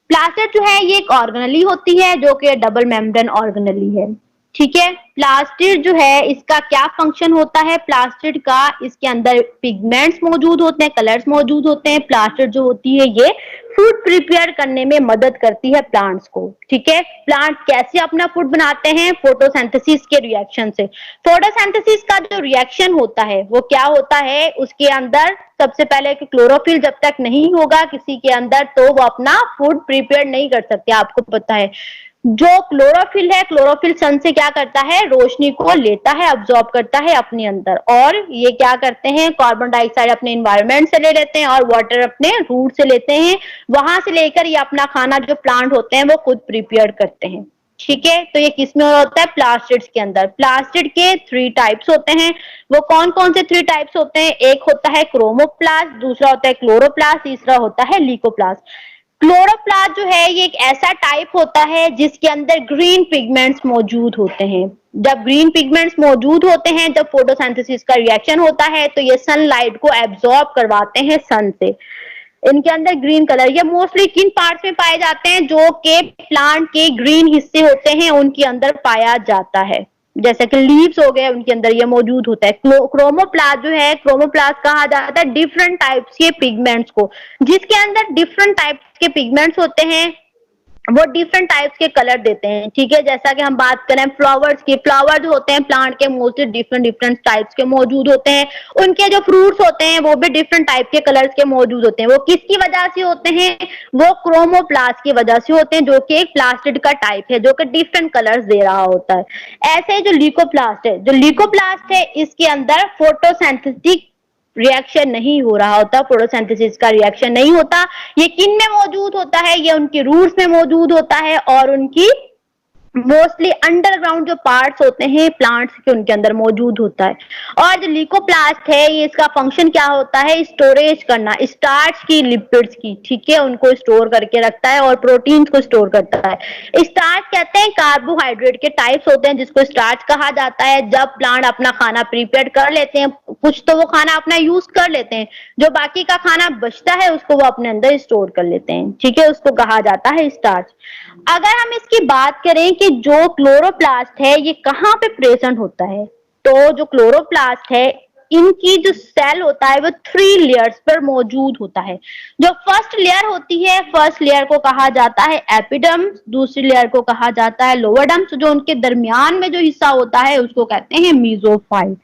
प्लास्टिड जो है ये एक ऑर्गेनेली होती है जो कि डबल मेम्ब्रेन ऑर्गेनेली है। ठीक है, प्लास्टिड जो है इसका क्या फंक्शन होता है? प्लास्टिड का इसके अंदर पिगमेंट्स मौजूद होते हैं, कलर्स मौजूद होते हैं। प्लास्टिड जो होती है ये फूड प्रिपेयर करने में मदद करती है प्लांट्स को। ठीक है, प्लांट कैसे अपना फूड बनाते हैं? फोटोसिंथेसिस के रिएक्शन से। फोटोसिंथेसिस का जो रिएक्शन होता है वो क्या होता है? उसके अंदर सबसे पहले कि क्लोरोफिल जब तक नहीं होगा किसी के अंदर तो वो अपना फूड प्रिपेयर नहीं कर सकते। आपको पता है जो क्लोरोफिल है, क्लोरोफिल सन से क्या करता है? रोशनी को लेता है, अब्सॉर्ब करता है अपने अंदर, और ये क्या करते हैं? कार्बन डाइऑक्साइड अपने एनवायरनमेंट से ले लेते हैं और वाटर अपने रूट से लेते हैं। वहां से लेकर ये अपना खाना जो प्लांट होते हैं वो खुद प्रिपेयर करते हैं। ठीक है, तो ये किस में होता है? प्लास्टिड्स के अंदर। प्लास्टिड के 3 टाइप्स होते हैं। वो कौन कौन से 3 टाइप्स होते हैं? एक होता है क्रोमोप्लास्ट, दूसरा होता है क्लोरोप्लास्ट, तीसरा होता है लीकोप्लास्ट। क्लोरोप्लास्ट जो है ये एक ऐसा टाइप होता है जिसके अंदर ग्रीन पिगमेंट्स मौजूद होते हैं। जब ग्रीन पिगमेंट्स मौजूद होते हैं, जब फोटोसिंथेसिस का रिएक्शन होता है तो ये सनलाइट को एब्सॉर्ब करवाते हैं सन से। इनके अंदर ग्रीन कलर, ये मोस्टली किन पार्ट्स में पाए जाते हैं? जो कि प्लांट के ग्रीन हिस्से होते हैं उनके अंदर पाया जाता है, जैसे कि लीव्स हो गए उनके अंदर ये मौजूद होता है। क्रोमोप्लास्ट जो है, क्रोमोप्लास्ट कहा जाता है डिफरेंट टाइप्स के पिगमेंट्स को, जिसके अंदर डिफरेंट टाइप्स के पिगमेंट्स होते हैं, वो डिफरेंट टाइप्स के कलर देते हैं। ठीक है, जैसा कि हम बात करें फ्लावर्स की, फ्लावर जो होते हैं प्लांट के मोस्टली डिफरेंट टाइप्स के मौजूद होते हैं। उनके जो फ्रूट्स होते हैं वो भी डिफरेंट टाइप के कलर्स के मौजूद होते हैं। वो किसकी वजह से होते हैं? वो क्रोमोप्लास्ट की वजह से होते हैं, जो कि एक प्लास्टिड का टाइप है जो कि डिफरेंट कलर्स दे रहा होता है। ऐसे जो लीकोप्लास्ट है, जो लीकोप्लास्ट है इसके अंदर फोटोसिंथेटिक रिएक्शन नहीं हो रहा होता, फोटोसिंथेसिस का रिएक्शन नहीं होता। ये किन में मौजूद होता है? ये उनके रूट्स में मौजूद होता है और उनकी मोस्टली अंडरग्राउंड जो पार्ट्स होते हैं प्लांट्स के उनके अंदर मौजूद होता है। और जो लीकोप्लास्ट है ये इसका फंक्शन क्या होता है? स्टोरेज करना स्टार्च की, लिपिड्स की। ठीक है, उनको स्टोर करके रखता है और प्रोटीन्स को स्टोर करता है। स्टार्च कहते हैं कार्बोहाइड्रेट के टाइप्स होते हैं जिसको स्टार्च कहा जाता है। जब प्लांट अपना खाना प्रिपेयर कर लेते हैं, कुछ तो वो खाना अपना यूज कर लेते हैं, जो बाकी का खाना बचता है उसको वो अपने अंदर स्टोर कर लेते हैं। ठीक है, उसको कहा जाता है स्टार्च। अगर हम इसकी बात करें कि जो क्लोरोप्लास्ट है ये कहाँ पे प्रेजेंट होता है, तो जो क्लोरोप्लास्ट है इनकी जो सेल होता है वो 3 लेयर्स पर मौजूद होता है। जो फर्स्ट लेयर होती है, फर्स्ट लेयर को कहा जाता है एपिडर्म्स, दूसरी लेयर को कहा जाता है लोअर डर्म्स, जो उनके दरमियान में जो हिस्सा होता है उसको कहते हैं मीजोफाइल।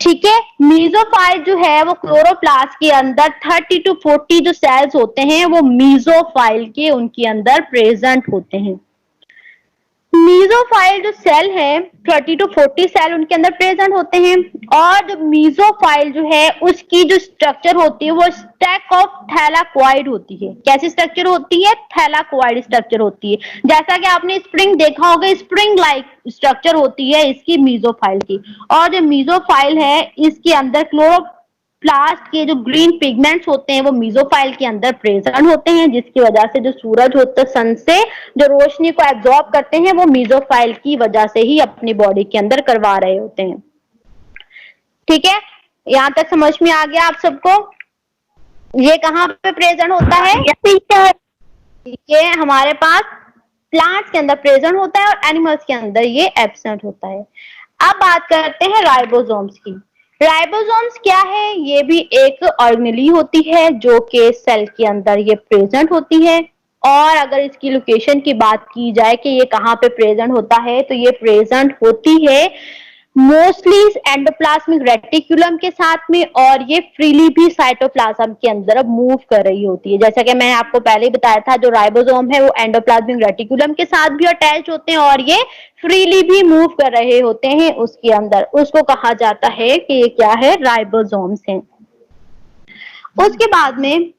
ठीक है, मीजोफाइल जो है वो क्लोरोप्लास्ट के अंदर 30 to 40 जो सेल्स होते हैं वो मीजोफाइल के उनके अंदर प्रेजेंट होते हैं। मीजोफाइल जो सेल है 30 to 40 सेल उनके अंदर प्रेजेंट होते हैं। और जो मीजोफाइल जो है उसकी जो स्ट्रक्चर होती है वो स्टैक ऑफ थैलाकोइड होती है। कैसी स्ट्रक्चर होती है? थैलाकोइड स्ट्रक्चर होती है। जैसा कि आपने स्प्रिंग देखा होगा, स्प्रिंग लाइक स्ट्रक्चर होती है इसकी मीजोफाइल की। और जो मीजोफाइल है इसके अंदर क्लोरोप्लास्ट के जो ग्रीन पिगमेंट्स होते हैं वो मीजोफाइल के अंदर प्रेजेंट होते हैं, जिसकी वजह से जो सूरज होता है सन से जो रोशनी को एब्जॉर्ब करते हैं वो मीजोफाइल की वजह से ही अपनी बॉडी के अंदर करवा रहे होते हैं। ठीक है, यहाँ तक समझ में आ गया आप सबको? ये कहाँ पे प्रेजेंट होता है? ये हमारे पास प्लांट्स के अंदर प्रेजेंट होता है और एनिमल्स के अंदर ये एब्सेंट होता है। अब बात करते हैं राइबोसोम्स की। राइबोसोम्स क्या है? ये भी एक ऑर्गेनेली होती है जो कि सेल के अंदर ये प्रेजेंट होती है। और अगर इसकी लोकेशन की बात की जाए कि ये कहाँ पे प्रेजेंट होता है, तो ये प्रेजेंट होती है मोस्टली एंडोप्लाज्मिक रेटिकुलम के साथ में, और ये फ्रीली भी साइटोप्लाज्म के अंदर अब मूव कर रही होती है। जैसा कि मैंने आपको पहले ही बताया था, जो राइबोसोम है वो एंडोप्लाज्मिक रेटिकुलम के साथ भी अटैच होते हैं और ये फ्रीली भी मूव कर रहे होते हैं उसके अंदर। उसको कहा जाता है कि ये क्या है? राइबोसोम्स हैं। उसके बाद में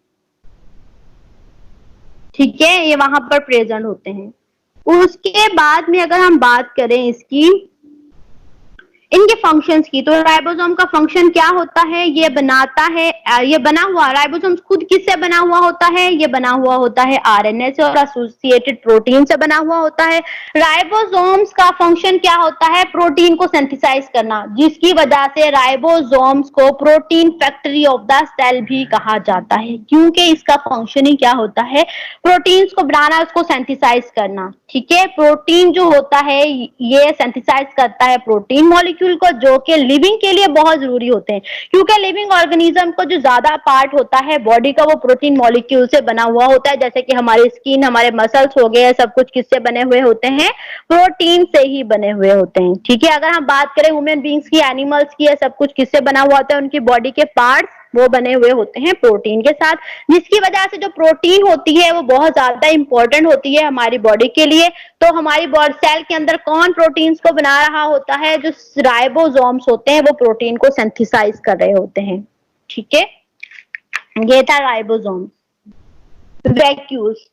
ठीक है, ये वहां पर प्रेजेंट होते हैं। उसके बाद में अगर हम बात करें इसकी इनके फंक्शंस की, तो राइबोसोम का फंक्शन क्या होता है, ये बनाता है ये बना हुआ राइबोसोम खुद किससे बना हुआ होता है, ये बना हुआ होता है आरएनए से और एसोसिएटेड प्रोटीन से बना हुआ होता है। राइबोसोम्स का फंक्शन क्या होता है, प्रोटीन को सिंथेसाइज करना, जिसकी वजह से राइबोसोम्स को protein factory of the cell भी कहा जाता है, क्योंकि इसका फंक्शन ही क्या होता है, प्रोटीन्स को बनाना, उसको सिंथेसाइज करना। ठीक है, प्रोटीन जो होता है ये सिंथेसाइज करता है प्रोटीन मॉलिक्यूल को, जो कि लिविंग के लिए बहुत जरूरी होते हैं, क्योंकि लिविंग ऑर्गेनिज्म को जो ज्यादा पार्ट होता है बॉडी का वो प्रोटीन मॉलिक्यूल से बना हुआ होता है। जैसे कि हमारी स्किन, हमारे मसल्स हो गए, सब कुछ किससे बने हुए होते हैं, प्रोटीन से ही बने हुए होते हैं। ठीक है, अगर हम बात करें ह्यूमन बींग्स की, एनिमल्स की, सब कुछ किससे बना हुआ होता है, उनकी बॉडी के पार्ट्स वो बने हुए होते हैं प्रोटीन के साथ, जिसकी वजह से जो प्रोटीन होती है वो बहुत ज्यादा इंपॉर्टेंट होती है हमारी बॉडी के लिए। तो हमारी बॉडी सेल के अंदर कौन प्रोटीन्स को बना रहा होता है, जो राइबोसोम्स होते हैं वो प्रोटीन को सिंथेसाइज कर रहे होते हैं। ठीक है, ये था राइबोसोम। वैक्यूल्स,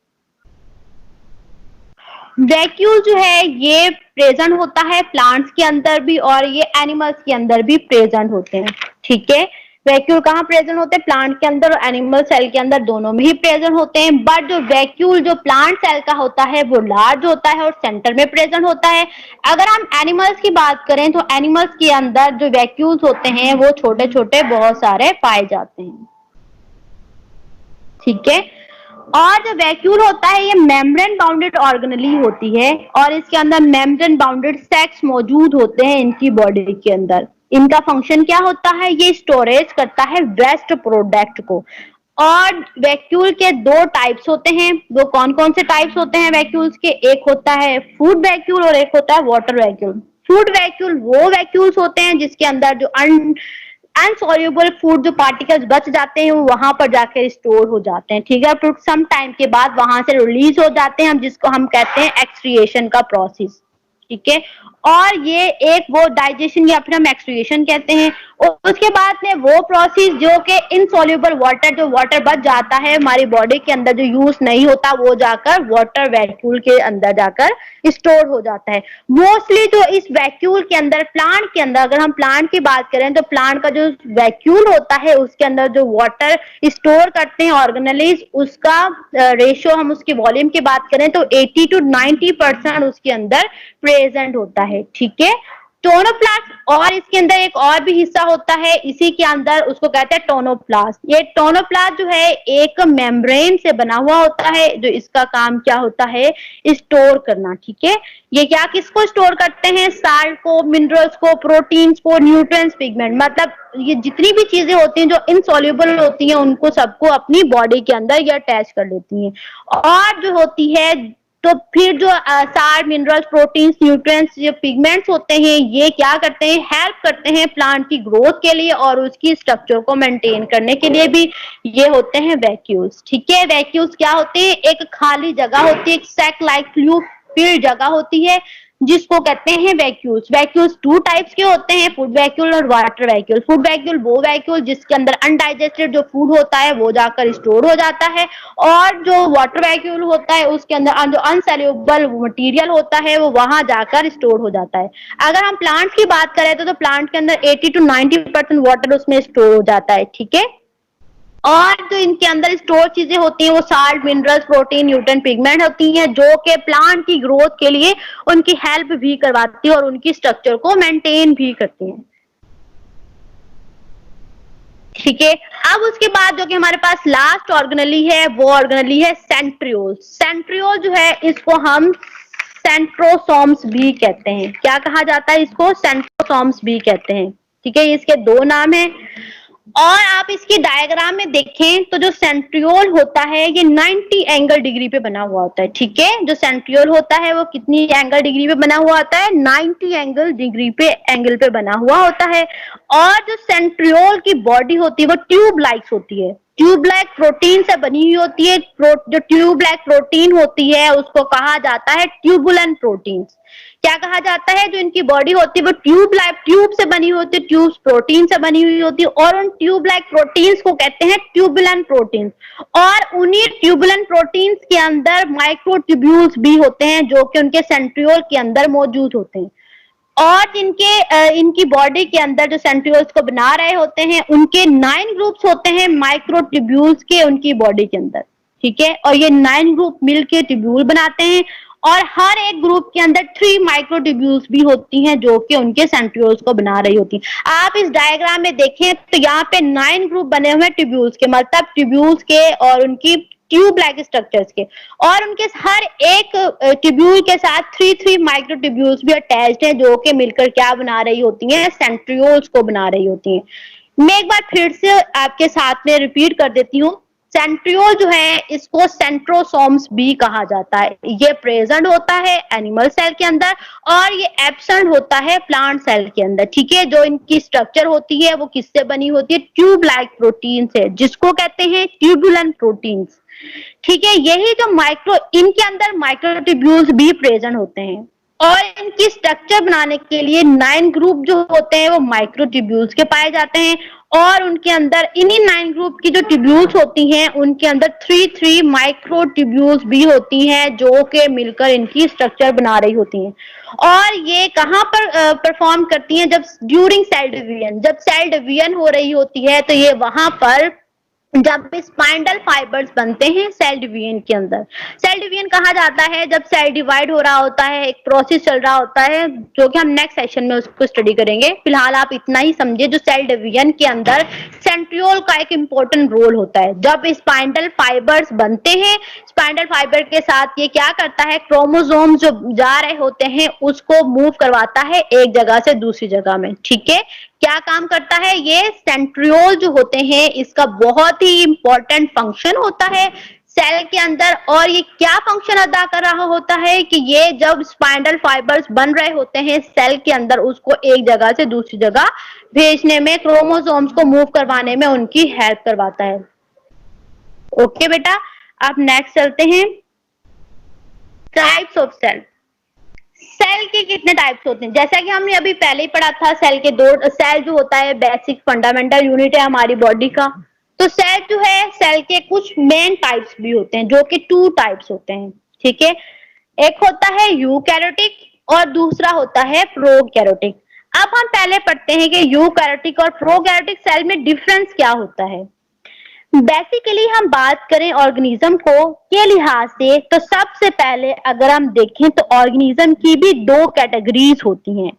वैक्यूल जो है ये प्रेजेंट होता है प्लांट्स के अंदर भी और ये एनिमल्स के अंदर भी प्रेजेंट होते हैं। ठीक है, वैक्यूल कहाँ प्रेजेंट होते हैं, प्लांट के अंदर और एनिमल सेल के अंदर, दोनों में ही प्रेजेंट होते हैं। बट जो वैक्यूल जो प्लांट सेल का होता है वो लार्ज होता है और सेंटर में प्रेजेंट होता है। अगर हम एनिमल्स की बात करें तो एनिमल्स के अंदर जो वैक्यूल्स होते हैं वो छोटे छोटे बहुत सारे पाए जाते हैं। ठीक है, और जो वैक्यूल होता है ये मेम्ब्रेन बाउंडेड ऑर्गेनेली होती है और इसके अंदर मेम्ब्रेन बाउंडेड सेक्स मौजूद होते हैं इनकी बॉडी के अंदर। इनका फंक्शन क्या होता है, ये स्टोरेज करता है वेस्ट प्रोडक्ट को। और वैक्यूल के दो टाइप्स होते हैं, वो कौन कौन से टाइप्स होते हैं वैक्यूल्स के, एक होता है फूड वैक्यूल और एक होता है वाटर वैक्यूल। फूड वैक्यूल वो वैक्यूल्स होते हैं जिसके अंदर जो अनसॉल्युबल फूड जो पार्टिकल्स बच जाते हैं वो वहां पर जाकर स्टोर हो जाते हैं। ठीक है, फिर सम टाइम के बाद वहां से रिलीज हो जाते हैं, हम जिसको हम कहते हैं एक्सक्रिएशन का प्रोसेस। ठीक है, और ये एक वो डाइजेशन या फिर हम एक्सक्रिएशन कहते हैं। और उसके बाद में वो प्रोसेस जो कि इनसॉल्युबल वाटर, जो वाटर बच जाता है हमारी बॉडी के अंदर जो यूज नहीं होता, वो जाकर वाटर वैक्यूल के अंदर जाकर स्टोर हो जाता है। मोस्टली जो इस वैक्यूल के अंदर, प्लांट के अंदर, अगर हम प्लांट की बात करें तो प्लांट का जो वैक्यूल होता है उसके अंदर जो वाटर स्टोर करते हैं ऑर्गेनेलीज, उसका रेशियो, हम उसकी वॉल्यूम की बात करें तो 80 to 90% उसके अंदर प्रेजेंट होता है। ठीक है, टोनोप्लास्ट, और इसके अंदर एक और भी हिस्सा होता है इसी के अंदर, उसको कहते हैं टोनोप्लास्ट। ये टोनोप्लास्ट जो है एक मेम्ब्रेन से बना हुआ होता है, जो इसका काम क्या होता है, स्टोर करना। ठीक है, ये क्या किसको स्टोर करते हैं, साल्ट को, मिनरल्स को, प्रोटीन्स को, न्यूट्रिएंट्स, पिगमेंट, मतलब ये जितनी भी चीजें होती हैं जो इनसॉल्युबल होती हैं उनको सबको अपनी बॉडी के अंदर ये अटैच कर लेती हैं। और जो होती है तो फिर जो साल्ट, मिनरल्स, प्रोटीन्स, न्यूट्रिएंट्स, जो पिगमेंट्स होते हैं ये क्या करते हैं, हेल्प करते हैं प्लांट की ग्रोथ के लिए और उसकी स्ट्रक्चर को मेंटेन करने के लिए भी ये होते हैं वैक्यूल्स। ठीक है, वैक्यूल्स क्या होते हैं, एक खाली जगह होती है, एक सैक लाइक फ्लूइड फिल्ड जगह होती है जिसको कहते हैं वैक्यूल्स। वैक्यूल्स टू टाइप्स के होते हैं, फूड वैक्यूल और वाटर वैक्यूल। फूड वैक्यूल वो वैक्यूल जिसके अंदर अनडाइजेस्टेड जो फूड होता है वो जाकर स्टोर हो जाता है, और जो वाटर वैक्यूल होता है उसके अंदर जो अनसॉल्युबल मटेरियल होता है वो वहां जाकर स्टोर हो जाता है। अगर हम प्लांट की बात करें तो प्लांट के अंदर 80 to 90% वाटर उसमें स्टोर हो जाता है। ठीक है, और जो इनके अंदर स्टोर चीजें होती हैं वो salt, minerals, protein, nutrient, pigment होती हैं, जो कि प्लांट की ग्रोथ के लिए उनकी हेल्प भी करवाती है और उनकी स्ट्रक्चर को मेंटेन भी करती हैं। ठीक है, अब उसके बाद जो कि हमारे पास लास्ट ऑर्गेनेली है वो ऑर्गेनेली है सेंट्रियोल। सेंट्रियोल जो है इसको हम सेंट्रोसोम्स भी कहते हैं। क्या कहा जाता है इसको, सेंट्रोसोम्स भी कहते हैं। ठीक है, इसके दो नाम हैं। और आप इसकी डायग्राम में देखें तो जो सेंट्रियोल होता है ये 90 एंगल डिग्री पे बना हुआ होता है। ठीक है, जो सेंट्रियोल होता है वो कितनी एंगल डिग्री पे बना हुआ होता है, 90 एंगल डिग्री पे बना हुआ होता है। और जो सेंट्रियोल की बॉडी होती है वो ट्यूब लाइक्स होती है। ट्यूबलाइक प्रोटीन से बनी हुई होती है। जो ट्यूबलाइक प्रोटीन होती है उसको कहा जाता है ट्यूबुलेंट प्रोटीन। क्या कहा जाता है? जो इनकी बॉडी होती है वो ट्यूब से बनी होती है, ट्यूब्स प्रोटीन से बनी हुई होती है, और उन ट्यूबलाइक प्रोटीन्स को कहते हैं ट्यूबुलेंट प्रोटीन। और उन्हीं ट्यूबुलेंट प्रोटीन्स के अंदर माइक्रोट्यूब्यूल्स भी होते हैं जो कि उनके सेंट्रियोल के अंदर मौजूद होते हैं। और इनकी बॉडी के अंदर जो सेंट्रियोल्स को बना रहे होते हैं उनके 9 ग्रुप्स होते हैं माइक्रोट्यूब्यूल्स के उनकी बॉडी के अंदर, ठीक है। और ये 9 ग्रुप मिलके ट्यूब्यूल बनाते हैं, और हर एक ग्रुप के अंदर 3 माइक्रोट्यूब्यूल्स भी होती हैं जो कि उनके सेंट्रियोल्स को बना रही होती हैं। आप इस डायग्राम में देखें तो यहाँ पे 9 ग्रुप बने हुए हैं ट्यूब्यूल्स के, मतलब ट्यूब्यूल्स के और उनकी ट्यूब लाइक स्ट्रक्चर्स के, और उनके हर एक ट्यूब्यूल के साथ 3 माइक्रोट्यूब्यूल्स भी अटैच्ड हैं जो कि मिलकर क्या बना रही होती हैं? सेंट्रियोल्स को बना रही होती हैं। मैं एक बार फिर से आपके साथ में रिपीट कर देती हूँ। सेंट्रियोल जो है इसको सेंट्रोसोम्स भी कहा जाता है। ये प्रेजेंट होता है एनिमल सेल के अंदर और ये एब्सेंट होता है प्लांट सेल के अंदर, ठीक है। जो इनकी स्ट्रक्चर होती है वो किससे बनी होती है? ट्यूब लाइक प्रोटीन से, जिसको कहते हैं ट्यूबुलेंट प्रोटीन्स, ठीक है। यही जो इनके अंदर माइक्रोट्यूब्यूल्स भी प्रेजेंट होते हैं, और इनकी स्ट्रक्चर बनाने के लिए 9 ग्रुप जो होते हैं वो माइक्रोट्यूब्यूल्स के पाए जाते हैं, और उनके अंदर इन्हीं 9 ग्रुप की जो ट्यूब्यूल्स होती हैं उनके अंदर 3 माइक्रोट्यूब्यूल्स भी होती हैं जो कि मिलकर इनकी स्ट्रक्चर बना रही होती हैं। और ये कहाँ पर परफॉर्म करती हैं? जब ड्यूरिंग सेल डिवीजन, जब सेल डिवीजन हो रही होती है तो ये वहां पर जब स्पाइंडल फाइबर्स बनते हैं सेल डिवीजन के अंदर। सेल डिवीजन कहा जाता है जब सेल डिवाइड हो रहा होता है, एक प्रोसेस चल रहा होता है जो कि हम नेक्स्ट सेशन में उसको स्टडी करेंगे। फिलहाल आप इतना ही समझिए, जो सेल डिवीजन के अंदर सेंट्रियोल का एक इंपॉर्टेंट रोल होता है। जब स्पाइंडल फाइबर्स बनते हैं, स्पाइंडल फाइबर के साथ ये क्या करता है? क्रोमोसोम जो जा रहे होते हैं उसको मूव करवाता है एक जगह से दूसरी जगह में, ठीक है। क्या काम करता है? ये सेंट्रियोल जो होते हैं इसका बहुत ही इंपॉर्टेंट फंक्शन होता है सेल के अंदर। और ये क्या फंक्शन अदा कर रहा होता है कि ये जब स्पाइंडल फाइबर्स बन रहे होते हैं सेल के अंदर, उसको एक जगह से दूसरी जगह भेजने में, क्रोमोसोम्स को मूव करवाने में उनकी हेल्प करवाता है। ओके बेटा, अब नेक्स्ट चलते हैं। Types of cell. सेल के कितने टाइप्स होते हैं? जैसा कि हमने अभी पहले ही पढ़ा था, सेल के दो सेल जो होता है बेसिक फंडामेंटल यूनिट है हमारी बॉडी का। तो सेल जो है, सेल के कुछ मेन टाइप्स भी होते हैं जो कि 2 टाइप्स होते हैं, ठीक है। एक होता है यूकैरियोटिक और दूसरा होता है प्रोकैरियोटिक। अब हम पहले पढ़ते हैं कि यूकैरियोटिक और प्रोकैरियोटिक सेल में डिफरेंस क्या होता है। बेसिकली हम बात करें ऑर्गेनिज्म को के लिहाज से, तो सबसे पहले अगर हम देखें तो ऑर्गेनिज्म की भी 2 कैटेगरीज होती हैं।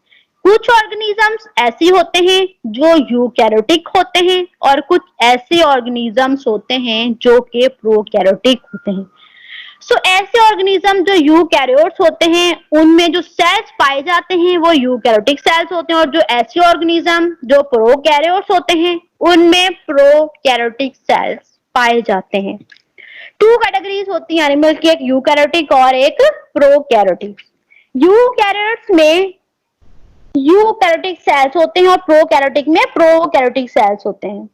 कुछ ऑर्गेनिजम्स ऐसी होते हैं जो यूकैरियोटिक होते हैं और कुछ ऐसे ऑर्गेनिजम्स होते हैं जो कि प्रोकैरियोटिक होते हैं। सो ऐसे ऑर्गेनिज्म जो यूकैरियोट्स होते हैं उनमें जो सेल्स पाए जाते हैं वो यूकैरियोटिक सेल्स होते हैं, और जो ऐसे ऑर्गेनिज्म जो प्रोकैरियोट्स होते हैं उनमें प्रोकैरियोटिक सेल्स पाए जाते हैं। 2 कैटेगरीज होती हैं एनिमल की, एक यूकैरियोटिक और एक प्रोकैरियोटिक। यूकैरियोट्स में यूकैरियोटिक सेल्स होते हैं और प्रोकैरियोटिक में प्रोकैरियोटिक सेल्स होते हैं।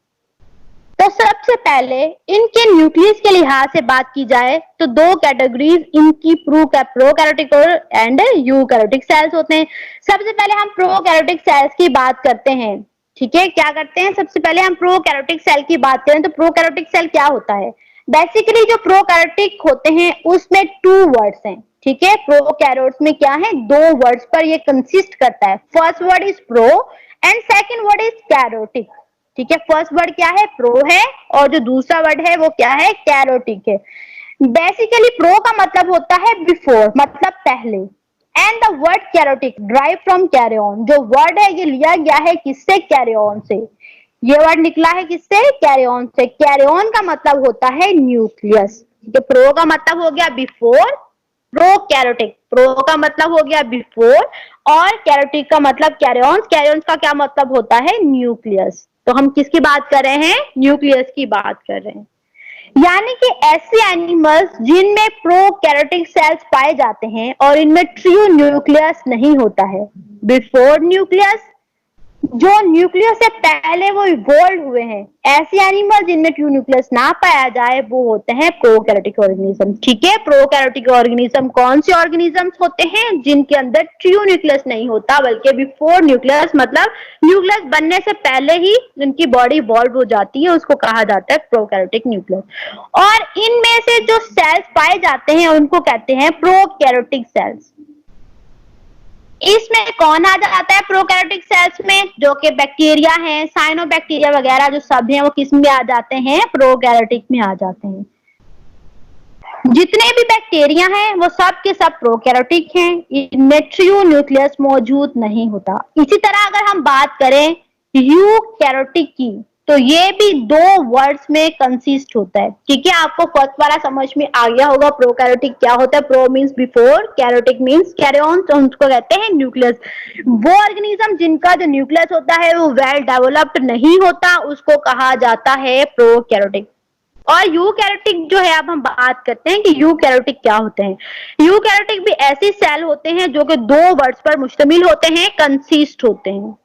तो सबसे पहले इनके न्यूक्लियस के लिहाज से बात की जाए तो 2 कैटेगरीज इनकी प्रोकैरियोटिक और एंड यूकैरियोटिक सेल्स होते हैं। सबसे पहले हम प्रोकैरियोटिक सेल्स की बात करते हैं, ठीक है। क्या करते हैं? सबसे पहले हम प्रोकैरियोटिक सेल की बात करें तो प्रोकैरियोटिक सेल क्या होता है? बेसिकली जो प्रोकैरियोटिक होते हैं उसमें 2 वर्ड्स हैं, ठीक है। प्रोकैरियोट्स में क्या है? 2 वर्ड्स पर ये कंसिस्ट करता है। First word is pro and second word is karyotic, ठीक है। फर्स्ट वर्ड क्या है? प्रो है, और जो दूसरा वर्ड है वो क्या है? कैरियोटिक है। बेसिकली प्रो का मतलब होता है बिफोर, मतलब पहले, and the word karyotic drive from karyon. जो वर्ड है ये लिया गया है किससे? कैरियन से। ये वर्ड निकला है किससे? कैरियन से। कैरियन का मतलब होता है न्यूक्लियस, ठीक है। प्रो का मतलब हो गया बिफोर, प्रोकैरियोटिक। प्रो का मतलब हो गया बिफोर और कैरियोटिक का मतलब कैरियन। कैरियन का क्या मतलब होता है? न्यूक्लियस। तो हम किसकी बात कर रहे हैं? न्यूक्लियस की बात कर रहे हैं। यानी कि ऐसे एनिमल्स जिनमें प्रोकैरियोटिक सेल्स पाए जाते हैं और इनमें ट्रू न्यूक्लियस नहीं होता है, बिफोर न्यूक्लियस, जो न्यूक्लियस से पहले वो इवॉल्व हुए हैं, ऐसे एनिमल जिनमें ट्रू न्यूक्लियस ना पाया जाए वो होते हैं प्रोकैरियोटिक ऑर्गेनिज्म। ठीक है, प्रोकैरियोटिक ऑर्गेनिज्म कौन से ऑर्गेनिजम्स होते हैं? जिनके अंदर ट्रू न्यूक्लियस नहीं होता, बल्कि बिफोर न्यूक्लियस, मतलब न्यूक्लियस बनने से पहले ही जिनकी बॉडी इवॉल्व हो जाती है, उसको कहा जाता है प्रोकैरियोटिक न्यूक्लियस। और इनमें से जो सेल्स पाए जाते हैं उनको कहते हैं प्रोकैरियोटिक सेल्स। इसमें कौन आ जाता है प्रोकैरियोटिक सेल्स में? जो कि बैक्टीरिया हैं, साइनोबैक्टीरिया वगैरह जो सब हैं, वो किस में आ जाते हैं? प्रोकैरियोटिक में आ जाते हैं। जितने भी बैक्टीरिया हैं वो सब के सब प्रोकैरियोटिक हैं, इनमें ट्रू न्यूक्लियस मौजूद नहीं होता। इसी तरह अगर हम बात करें यूकैरियोटिक की, तो ये भी दो वर्ड्स में कंसिस्ट होता है। ठीक है, आपको फर्स्ट वाला समझ में आ गया होगा प्रोकैरियोटिक क्या होता है। Pro means before, karyotic means carry on, तो उसको कहते हैं न्यूक्लियस। वो ऑर्गेनिज्म जिनका जो न्यूक्लियस होता है वो वेल डेवलप्ड नहीं होता, उसको कहा जाता है प्रोकैरियोटिक। और यूकैरियोटिक जो है, अब हम बात करते हैं कि यूकैरियोटिक क्या होते हैं। यूकैरियोटिक भी ऐसे सेल होते हैं जो कि दो वर्ड्स पर मुश्तमिल होते हैं, कंसिस्ट होते हैं।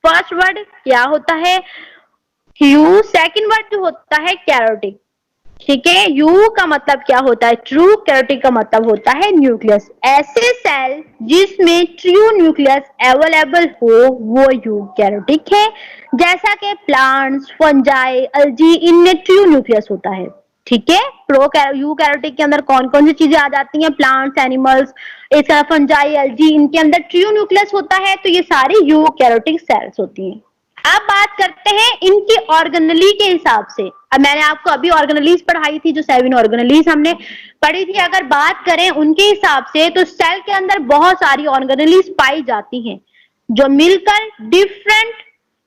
फर्स्ट वर्ड क्या होता है? यू। सेकंड वर्ड जो होता है कैरियोटिक। ठीक है, यू का मतलब क्या होता है? ट्रू। कैरियोटिक का मतलब होता है न्यूक्लियस। ऐसे सेल जिसमें ट्रू न्यूक्लियस अवेलेबल हो वो यूकैरियोटिक है। जैसा कि प्लांट्स, फंजाई, अल्जी, इनमें ट्रू न्यूक्लियस होता है। ठीक है, यूकैरियोटिक के अंदर कौन कौन सी चीजें आ जाती हैं? प्लांट्स, एनिमल्स, इसका फंजाई, अल्जी, इनके अंदर ट्रू न्यूक्लियस होता है, तो ये सारी यूकैरियोटिक सेल्स होती हैं। अब बात करते हैं इनकी ऑर्गेनेली के हिसाब से। अब मैंने आपको अभी ऑर्गेनेलीज पढ़ाई थी, जो 7 ऑर्गेनेलीज हमने पढ़ी थी। अगर बात करें उनके हिसाब से, तो सेल के अंदर बहुत सारी ऑर्गेनेलीज पाई जाती हैं जो मिलकर डिफरेंट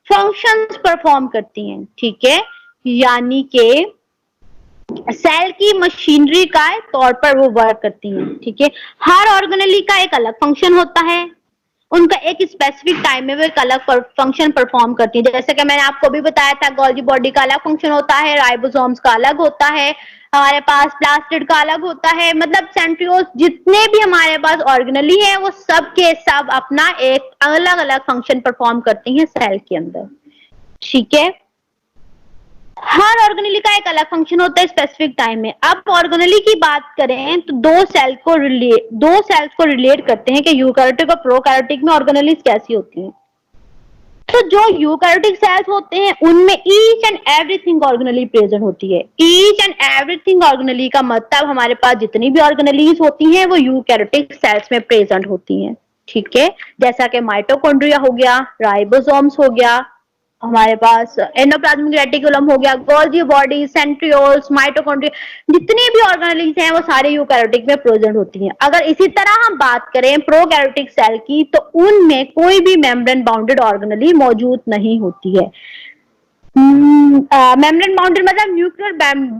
फंक्शंस परफॉर्म करती हैं। ठीक है, यानी कि सेल की मशीनरी का तौर पर वो वर्क करती हैं। ठीक है, हर ऑर्गेनेली का एक अलग फंक्शन होता है, उनका एक स्पेसिफिक टाइम में वो एक अलग फंक्शन परफॉर्म करती है। जैसे कि मैंने आपको भी बताया था, गोल्गी बॉडी का अलग फंक्शन होता है, राइबोसोम्स का अलग होता है, हमारे पास प्लास्टिड का अलग होता है। मतलब सेंट्रियोल्स जितने भी हमारे पास ऑर्गेनेली है वो सब के सब अपना एक अलग अलग फंक्शन परफॉर्म करती हैं सेल के अंदर। ठीक है, हर ऑर्गेनेली का एक अलग फंक्शन होता है स्पेसिफिक टाइम में। अब ऑर्गेनेली की बात करें तो दो सेल्स को रिलेट करते हैं कि यूकैरियोटिक और प्रोकैरियोटिक में ऑर्गेनेलीज कैसी होती हैं। तो जो यूकैरियोटिक सेल्स होते हैं उनमें each and everything organelle present होती है। ईच एंड एवरीथिंग ऑर्गेनेली का मतलब हमारे पास जितनी भी ऑर्गेनेलीज होती हैं वो यूकैरियोटिक सेल्स में प्रेजेंट होती हैं। ठीक है, जैसा कि माइटोकॉन्ड्रिया हो गया, राइबोसोम्स हो गया, हमारे पास एंडोप्लाज्मिक रेटिकुलम हो गया, गोल्गी बॉडी, सेंट्रियोल्स, माइटोकॉन्ड्रिया, जितनी भी ऑर्गेनेलीज हैं वो सारे यूकैरियोटिक में प्रेजेंट होती हैं। अगर इसी तरह हम बात करें प्रोकैरियोटिक सेल की, तो उनमें कोई भी मेम्ब्रेन बाउंडेड ऑर्गेनेली मौजूद नहीं होती है। मेम्ब्रेन बाउंडेड मतलब न्यूक्लियर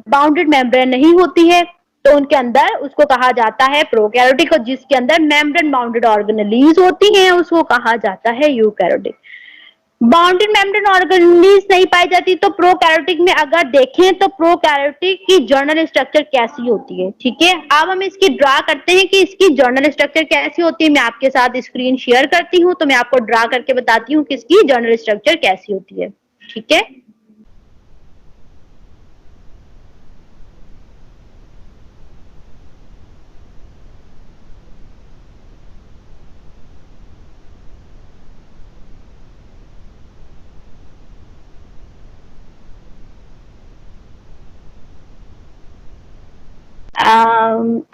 बाउंडेड मेम्ब्रेन नहीं होती है, तो उनके अंदर उसको कहा जाता है प्रोकैरियोटिक। और जिसके अंदर मेम्ब्रेन बाउंडेड ऑर्गेनेलीज होती हैं उसको कहा जाता है यूकैरियोटिक। बाउंडेड मेम्ब्रेन ऑर्गेनेलीज नहीं पाई जाती, तो प्रोकैरियोटिक में अगर देखें तो प्रोकैरियोटिक की जर्नल स्ट्रक्चर कैसी होती है। ठीक है, अब हम इसकी ड्रा करते हैं कि इसकी जर्नल स्ट्रक्चर कैसी होती है। मैं आपके साथ स्क्रीन शेयर करती हूँ, तो मैं आपको ड्रा करके बताती हूँ कि इसकी जर्नल स्ट्रक्चर कैसी होती है। ठीक है,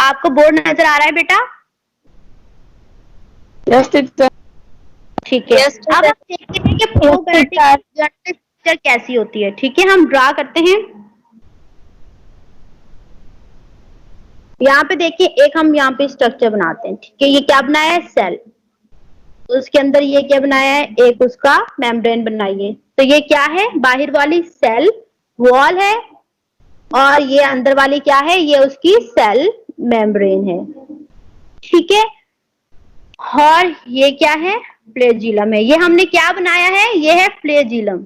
आपको बोर्ड नजर आ रहा है बेटा? Yes teacher. ठीक है, अब हम देखते हैं कि प्रोकैरियोटिक जर्नल स्ट्रक्चर कैसी होती है। ठीक है, हम ड्रा करते हैं। यहाँ पे देखिए, एक हम यहाँ पे स्ट्रक्चर बनाते हैं। ठीक है, ये क्या बनाया है? सेल। उसके अंदर ये क्या बनाया है? एक उसका मेम्ब्रेन बनाइए। तो ये क्या है? बाहर वाली सेल वॉल है, और ये अंदर वाली क्या है? ये उसकी सेल मेम्ब्रेन है। ठीक है, और ये क्या है? फ्लैजिलम है। ये हमने क्या बनाया है? ये है फ्लैजिलम।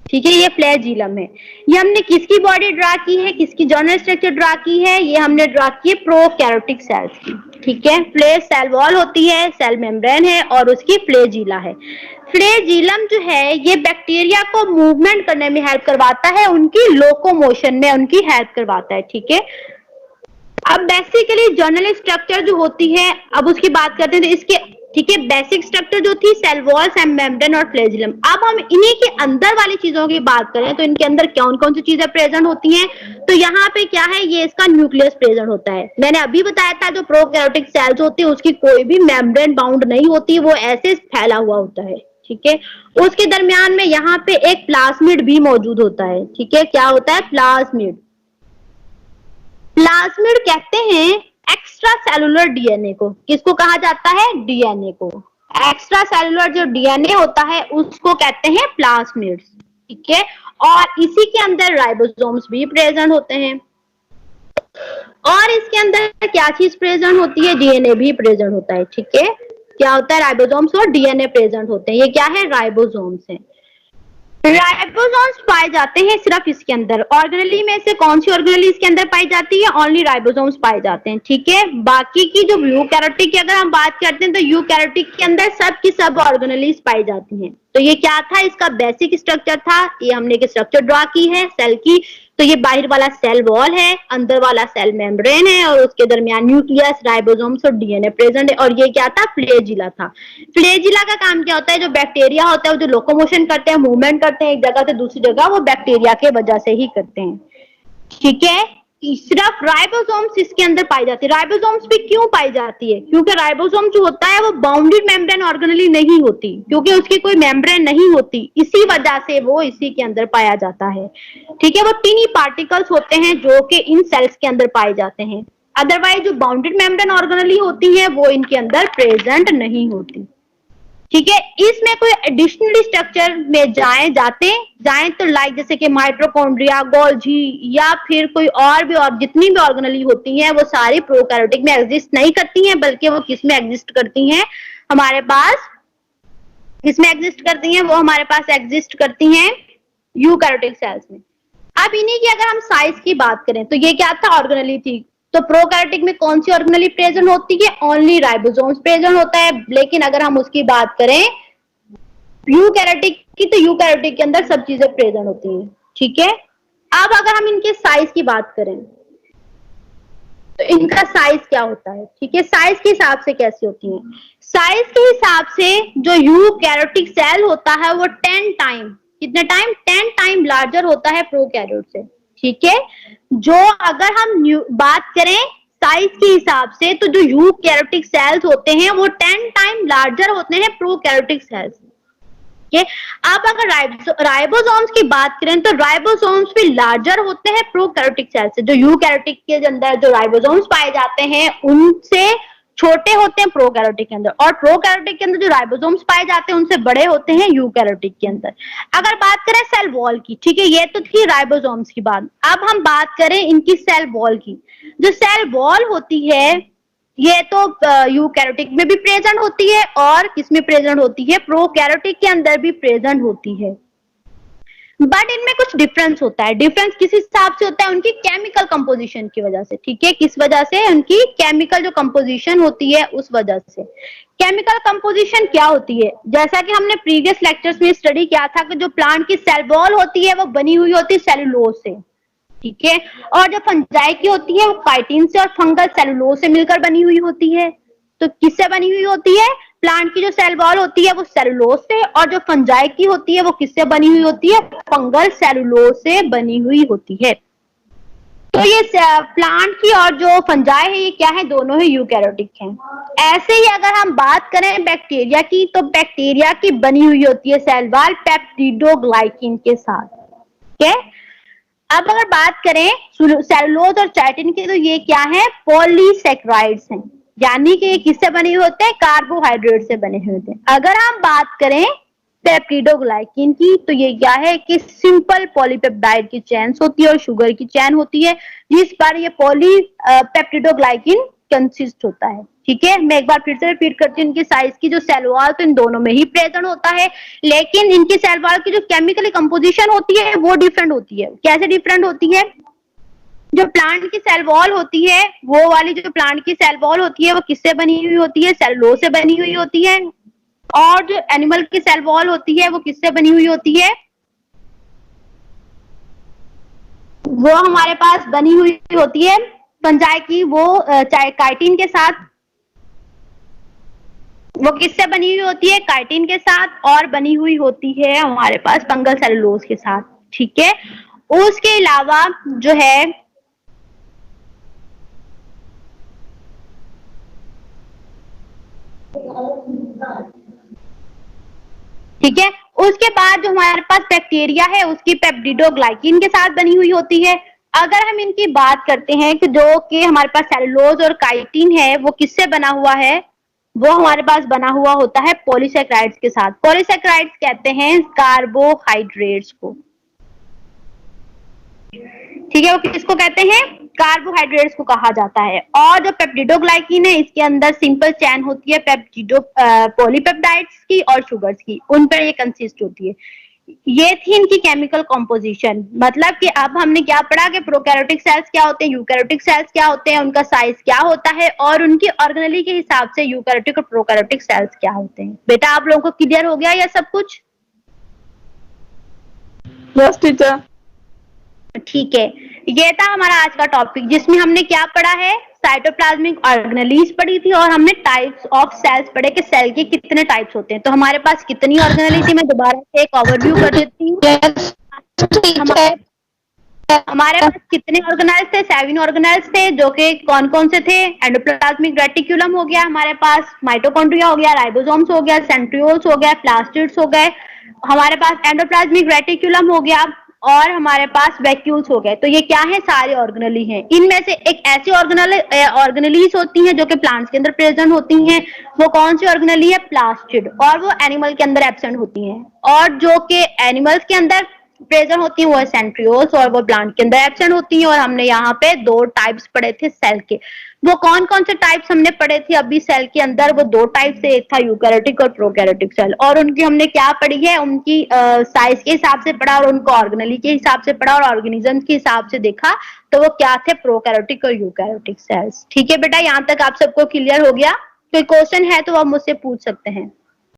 ठीक है, ये फ्लैजिलम है। ये हमने किसकी बॉडी ड्रा की है, किसकी जर्नल स्ट्रक्चर ड्रा की है, ये हमने ड्रा की है प्रोकैरियोटिक सेल्स की। ठीक है, फ्लैज सेल वॉल होती है, सेल मेम्ब्रेन है और उसकी फ्लैजिला है। फ्लैजिलम जो है ये बैक्टीरिया को मूवमेंट करने में हेल्प करवाता है, उनकी लोकोमोशन में उनकी हेल्प करवाता है। ठीक है, अब बेसिकली जर्नल स्ट्रक्चर जो होती है, अब उसकी बात करते हैं तो इसके, ठीक है, बेसिक स्ट्रक्चर जो थी सेल वॉल, सेल मेम्ब्रेन और फ्लैजिलम। अब हम इन्हीं के अंदर वाली चीजों की बात करें तो इनके अंदर कौन कौन सी चीजें प्रेजेंट होती हैं, तो यहाँ पे क्या है, ये इसका न्यूक्लियस प्रेजेंट होता है। मैंने अभी बताया था जो प्रोकैरियोटिक सेल्स होती है उसकी कोई भी मेम्ब्रेन बाउंड नहीं होती, वो ऐसे फैला हुआ होता है। ठीक है, उसके दरमियान में यहाँ पे एक प्लाज्मिड भी मौजूद होता है। ठीक है, क्या होता है, प्लाज्मिड। प्लाज्मिड कहते हैं एक्स्ट्रा सेलुलर डीएनए को। किसको कहा जाता है, डीएनए को। एक्स्ट्रा सेलुलर जो डीएनए होता है उसको कहते हैं प्लाज्मिड्स। ठीक है, और इसी के अंदर राइबोसोम्स भी प्रेजेंट होते हैं। और इसके अंदर क्या चीज प्रेजेंट होती है, डीएनए भी प्रेजेंट होता है। ठीक है, क्या होता है, राइबोसोम्स और डीएनए प्रेजेंट होते हैं। ये क्या है, राइबोसोम्स है। राइबोसोम्स पाए जाते हैं सिर्फ इसके अंदर। ऑर्गेनेली में से कौन सी ऑर्गेनेली इसके अंदर पाई जाती है, ओनली राइबोसोम्स पाए जाते हैं। ठीक है, बाकी की जो यूकैरियोटिक की अगर हम बात करते हैं तो यूकैरियोटिक के अंदर सब की सब ऑर्गेनेलीज पाई जाती हैं। तो ये क्या था, इसका बेसिक स्ट्रक्चर था, ये हमने एक स्ट्रक्चर ड्रा की है सेल की। तो ये बाहर वाला सेल वॉल है, अंदर वाला सेल मेम्ब्रेन है और उसके दरमियान न्यूक्लियस, राइबोसोम्स और डीएनए प्रेजेंट है। और ये क्या था, फ्लैजिला था। फ्लैजिला का काम क्या होता है, जो बैक्टीरिया होता है वो जो लोकोमोशन करते हैं, मूवमेंट करते हैं एक जगह से दूसरी जगह, वो बैक्टीरिया के वजह से ही करते हैं। ठीक है, सिर्फ राइबोसोम्स इसके अंदर पाई जाती है। राइबोसोम्स भी क्यों पाई जाती है, क्योंकि राइबोसोम जो होता है वो बाउंडेड मेम्ब्रेन ऑर्गेनेली नहीं होती, क्योंकि उसकी कोई मेम्ब्रेन नहीं होती, इसी वजह से वो इसी के अंदर पाया जाता है। ठीक है, वो टिनी पार्टिकल्स होते हैं जो कि इन सेल्स के अंदर पाए जाते हैं। अदरवाइज जो बाउंडेड मेम्ब्रेन ऑर्गेनेली होती है वो इनके अंदर प्रेजेंट नहीं होती। ठीक है, इसमें कोई एडिशनल स्ट्रक्चर में जाएं तो लाइक जैसे कि माइटोकॉन्ड्रिया, गोल्जी या फिर कोई और भी, और जितनी भी ऑर्गेनेली होती हैं वो सारी प्रोकैरियोटिक में एग्जिस्ट नहीं करती हैं, बल्कि वो किस में एग्जिस्ट करती हैं, हमारे पास किसमें एग्जिस्ट करती हैं, वो हमारे पास एग्जिस्ट करती हैं यूकैरियोटिक सेल्स में। अब इन्हीं की अगर हम साइज की बात करें तो ये क्या था, ऑर्गेनेली थी। तो प्रोकैरियोटिक में कौन सी ऑर्गेनेली प्रेजेंट होती है, ओनली राइबोसोम्स प्रेजेंट होता है। लेकिन अगर हम उसकी बात करें यूकैरियोटिक की, तो यूकैरियोटिक के अंदर सब चीजें प्रेजेंट होती हैं। ठीक है, अब अगर हम इनके साइज की बात करें तो इनका साइज क्या होता है। ठीक है, साइज के हिसाब से कैसी होती है, साइज के हिसाब से जो यूकैरियोटिक सेल होता है वो 10 टाइम, कितने टाइम, 10 टाइम लार्जर होता है प्रोकैरियोट से। ठीक है, जो अगर हम बात करें साइज के हिसाब से तो जो यूकैरियोटिक सेल्स होते हैं वो 10 टाइम लार्जर होते हैं प्रोकैरियोटिक सेल्स। ठीक है, अब अगर राइबोसोम्स की बात करें तो राइबोसोम्स भी लार्जर होते हैं प्रोकैरियोटिक सेल से। जो यूकैरियोटिक के अंदर जो राइबोसोम्स पाए जाते हैं उनसे छोटे होते हैं प्रोकैरियोटिक के अंदर, और प्रोकैरियोटिक के अंदर जो राइबोसोम्स पाए जाते हैं उनसे बड़े होते हैं यूकैरियोटिक के अंदर। अगर बात करें सेल वॉल की, ठीक है, ये तो थी राइबोसोम्स की बात। अब हम बात करें इनकी सेल वॉल की। जो सेल वॉल होती है ये तो यूकैरियोटिक में भी प्रेजेंट होती है और किसमें प्रेजेंट होती है, प्रोकैरियोटिक के अंदर भी प्रेजेंट होती है। बट इनमें कुछ डिफरेंस होता है। डिफरेंस किस हिसाब से होता है, उनकी केमिकल कंपोजिशन की वजह से। ठीक है, किस वजह से, उनकी केमिकल जो कंपोजिशन होती है उस वजह से। केमिकल कंपोजिशन क्या होती है, जैसा कि हमने प्रीवियस लेक्चर्स में स्टडी किया था कि जो प्लांट की सेल वॉल होती है वो बनी हुई होती है सेलुलोज से। ठीक है, और जो फंजाई की होती है वो काइटिन से और फंगल सेलुलोज से मिलकर बनी हुई होती है। तो किससे बनी हुई होती है, प्लांट की जो सेल वॉल होती है वो सेलुलोज से, और जो फंजाई की होती है वो किससे बनी हुई होती है, फंगल सेलुलोज से बनी हुई होती है। तो ये प्लांट की और जो फंजाई है ये क्या है, दोनों ही यूकैरियोटिक हैं। ऐसे ही अगर हम बात करें बैक्टीरिया की, तो बैक्टीरिया की बनी हुई होती है सेल वॉल पेप्टिडोग्लाइकिन के साथ। ठीक है, अब अगर बात करें सेलुलोज और चाइटिन की, तो ये क्या है, पॉलीसेकेराइड्स हैं, यानी कि ये किससे बने हुए होते हैं, कार्बोहाइड्रेट से बने हुए होते हैं। अगर हम बात करें पेप्टिडोग्लाइकिन की, तो ये क्या है कि सिंपल पॉलीपेप्टाइड की चेन्स होती है और शुगर की चेन होती है जिस पर ये पेप्टिडोग्लाइकिन कंसिस्ट होता है। ठीक है, मैं एक बार फिर से रिपीट करती हूँ, इनकी साइज की जो सेल वॉल तो इन दोनों में ही प्रेजेंट होता है, लेकिन इनकी सेल वॉल की जो केमिकली कंपोजिशन होती है वो डिफरेंट होती है। कैसे डिफरेंट होती है? जो प्लांट की सेल वॉल होती है, वो वाली जो प्लांट की सेल वॉल होती है वो किससे बनी हुई होती है? सेलुलोज से बनी हुई होती है। और जो एनिमल की सेल वॉल होती है वो किससे बनी हुई होती है? वो हमारे पास बनी हुई होती है फंजाई की, वो चाहे काइटिन के साथ, वो किससे बनी हुई होती है? काइटिन के साथ, और बनी हुई होती है हमारे पास फंगल सेलुलोज के साथ। ठीक है, उसके अलावा जो है ठीक है, उसके बाद जो हमारे पास बैक्टीरिया है उसकी पेप्टिडोग्लाइकिन के साथ बनी हुई होती है। अगर हम इनकी बात करते हैं कि जो कि हमारे पास सेलुलोज और काइटिन है वो किससे बना हुआ है? वो हमारे पास बना हुआ होता है पॉलीसेक्राइड्स के साथ। पॉलीसेक्राइड्स कहते हैं कार्बोहाइड्रेट्स को। ठीक है, वो किसको कहते हैं? कार्बोहाइड्रेट्स को कहा जाता है। और जो पेप्टिडोग्लाइकिन है इसके अंदर सिंपल चैन होती है पॉलीपेप्टाइड्स की और शुगर्स की, उन पर ये कंसिस्ट होती है। ये थी इनकी केमिकल कॉम्पोजिशन। मतलब कि अब हमने क्या पढ़ा कि प्रोकैरियोटिक सेल्स क्या होते हैं, यूकैरियोटिक सेल्स क्या होते हैं, उनका साइज क्या होता है और उनकी ऑर्गेनेली के हिसाब से यूकैरियोटिक और प्रोकैरियोटिक सेल्स क्या होते हैं। बेटा आप लोगों को क्लियर हो गया यह सब कुछ? Yes teacher. ठीक है, ये था हमारा आज का टॉपिक जिसमें हमने क्या पढ़ा है? साइटोप्लाज्मिक ऑर्गेनेलीज पढ़ी थी और हमने टाइप्स ऑफ सेल्स पढ़े कि सेल के कितने टाइप्स होते हैं। तो हमारे पास कितनी ऑर्गेनेली थी, मैं दोबारा से एक ओवरव्यू कर देती हूँ। हमारे पास कितने ऑर्गेनेल्स थे? 7 ऑर्गेनेल्स थे, जो कि कौन कौन से थे? एंडोप्लाज्मिक रेटिकुलम हो गया हमारे पास, माइटोकॉन्ड्रिया हो गया, राइबोसोम्स हो गया, सेंट्रियोल्स हो गया, प्लास्टिड्स हो गए, हमारे पास एंडोप्लाज्मिक रेटिकुलम हो गया और हमारे पास वैक्यूल्स हो गए। तो ये क्या है? सारे ऑर्गेनेली हैं। इनमें से एक ऐसी ऑर्गेनेलीज होती हैं जो कि प्लांट्स के अंदर प्रेजेंट होती हैं। वो कौन सी ऑर्गेनेली है? प्लास्टिड। और वो एनिमल के अंदर एब्सेंट होती हैं। और जो कि एनिमल्स के अंदर प्रेजेंट होती है वो है सेंट्रियोल्स और वो प्लांट के अंदर एब्सेंट होती हैं। और हमने यहाँ पे 2 टाइप्स पढ़े थे सेल के। वो कौन कौन से टाइप्स हमने पढ़े थे अभी सेल के अंदर? वो 2 टाइप से, एक था यूकैरियोटिक और प्रोकैरियोटिक सेल। और उनकी हमने क्या पढ़ी है? उनकी साइज के हिसाब से पढ़ा और उनको ऑर्गेनेली के हिसाब से पढ़ा और ऑर्गेनिज्म के हिसाब से देखा तो वो क्या थे? प्रोकैरियोटिक और यूकैरियोटिक सेल्स। ठीक है बेटा, यहाँ तक आप सबको क्लियर हो गया? कोई क्वेश्चन है तो आप मुझसे पूछ सकते हैं।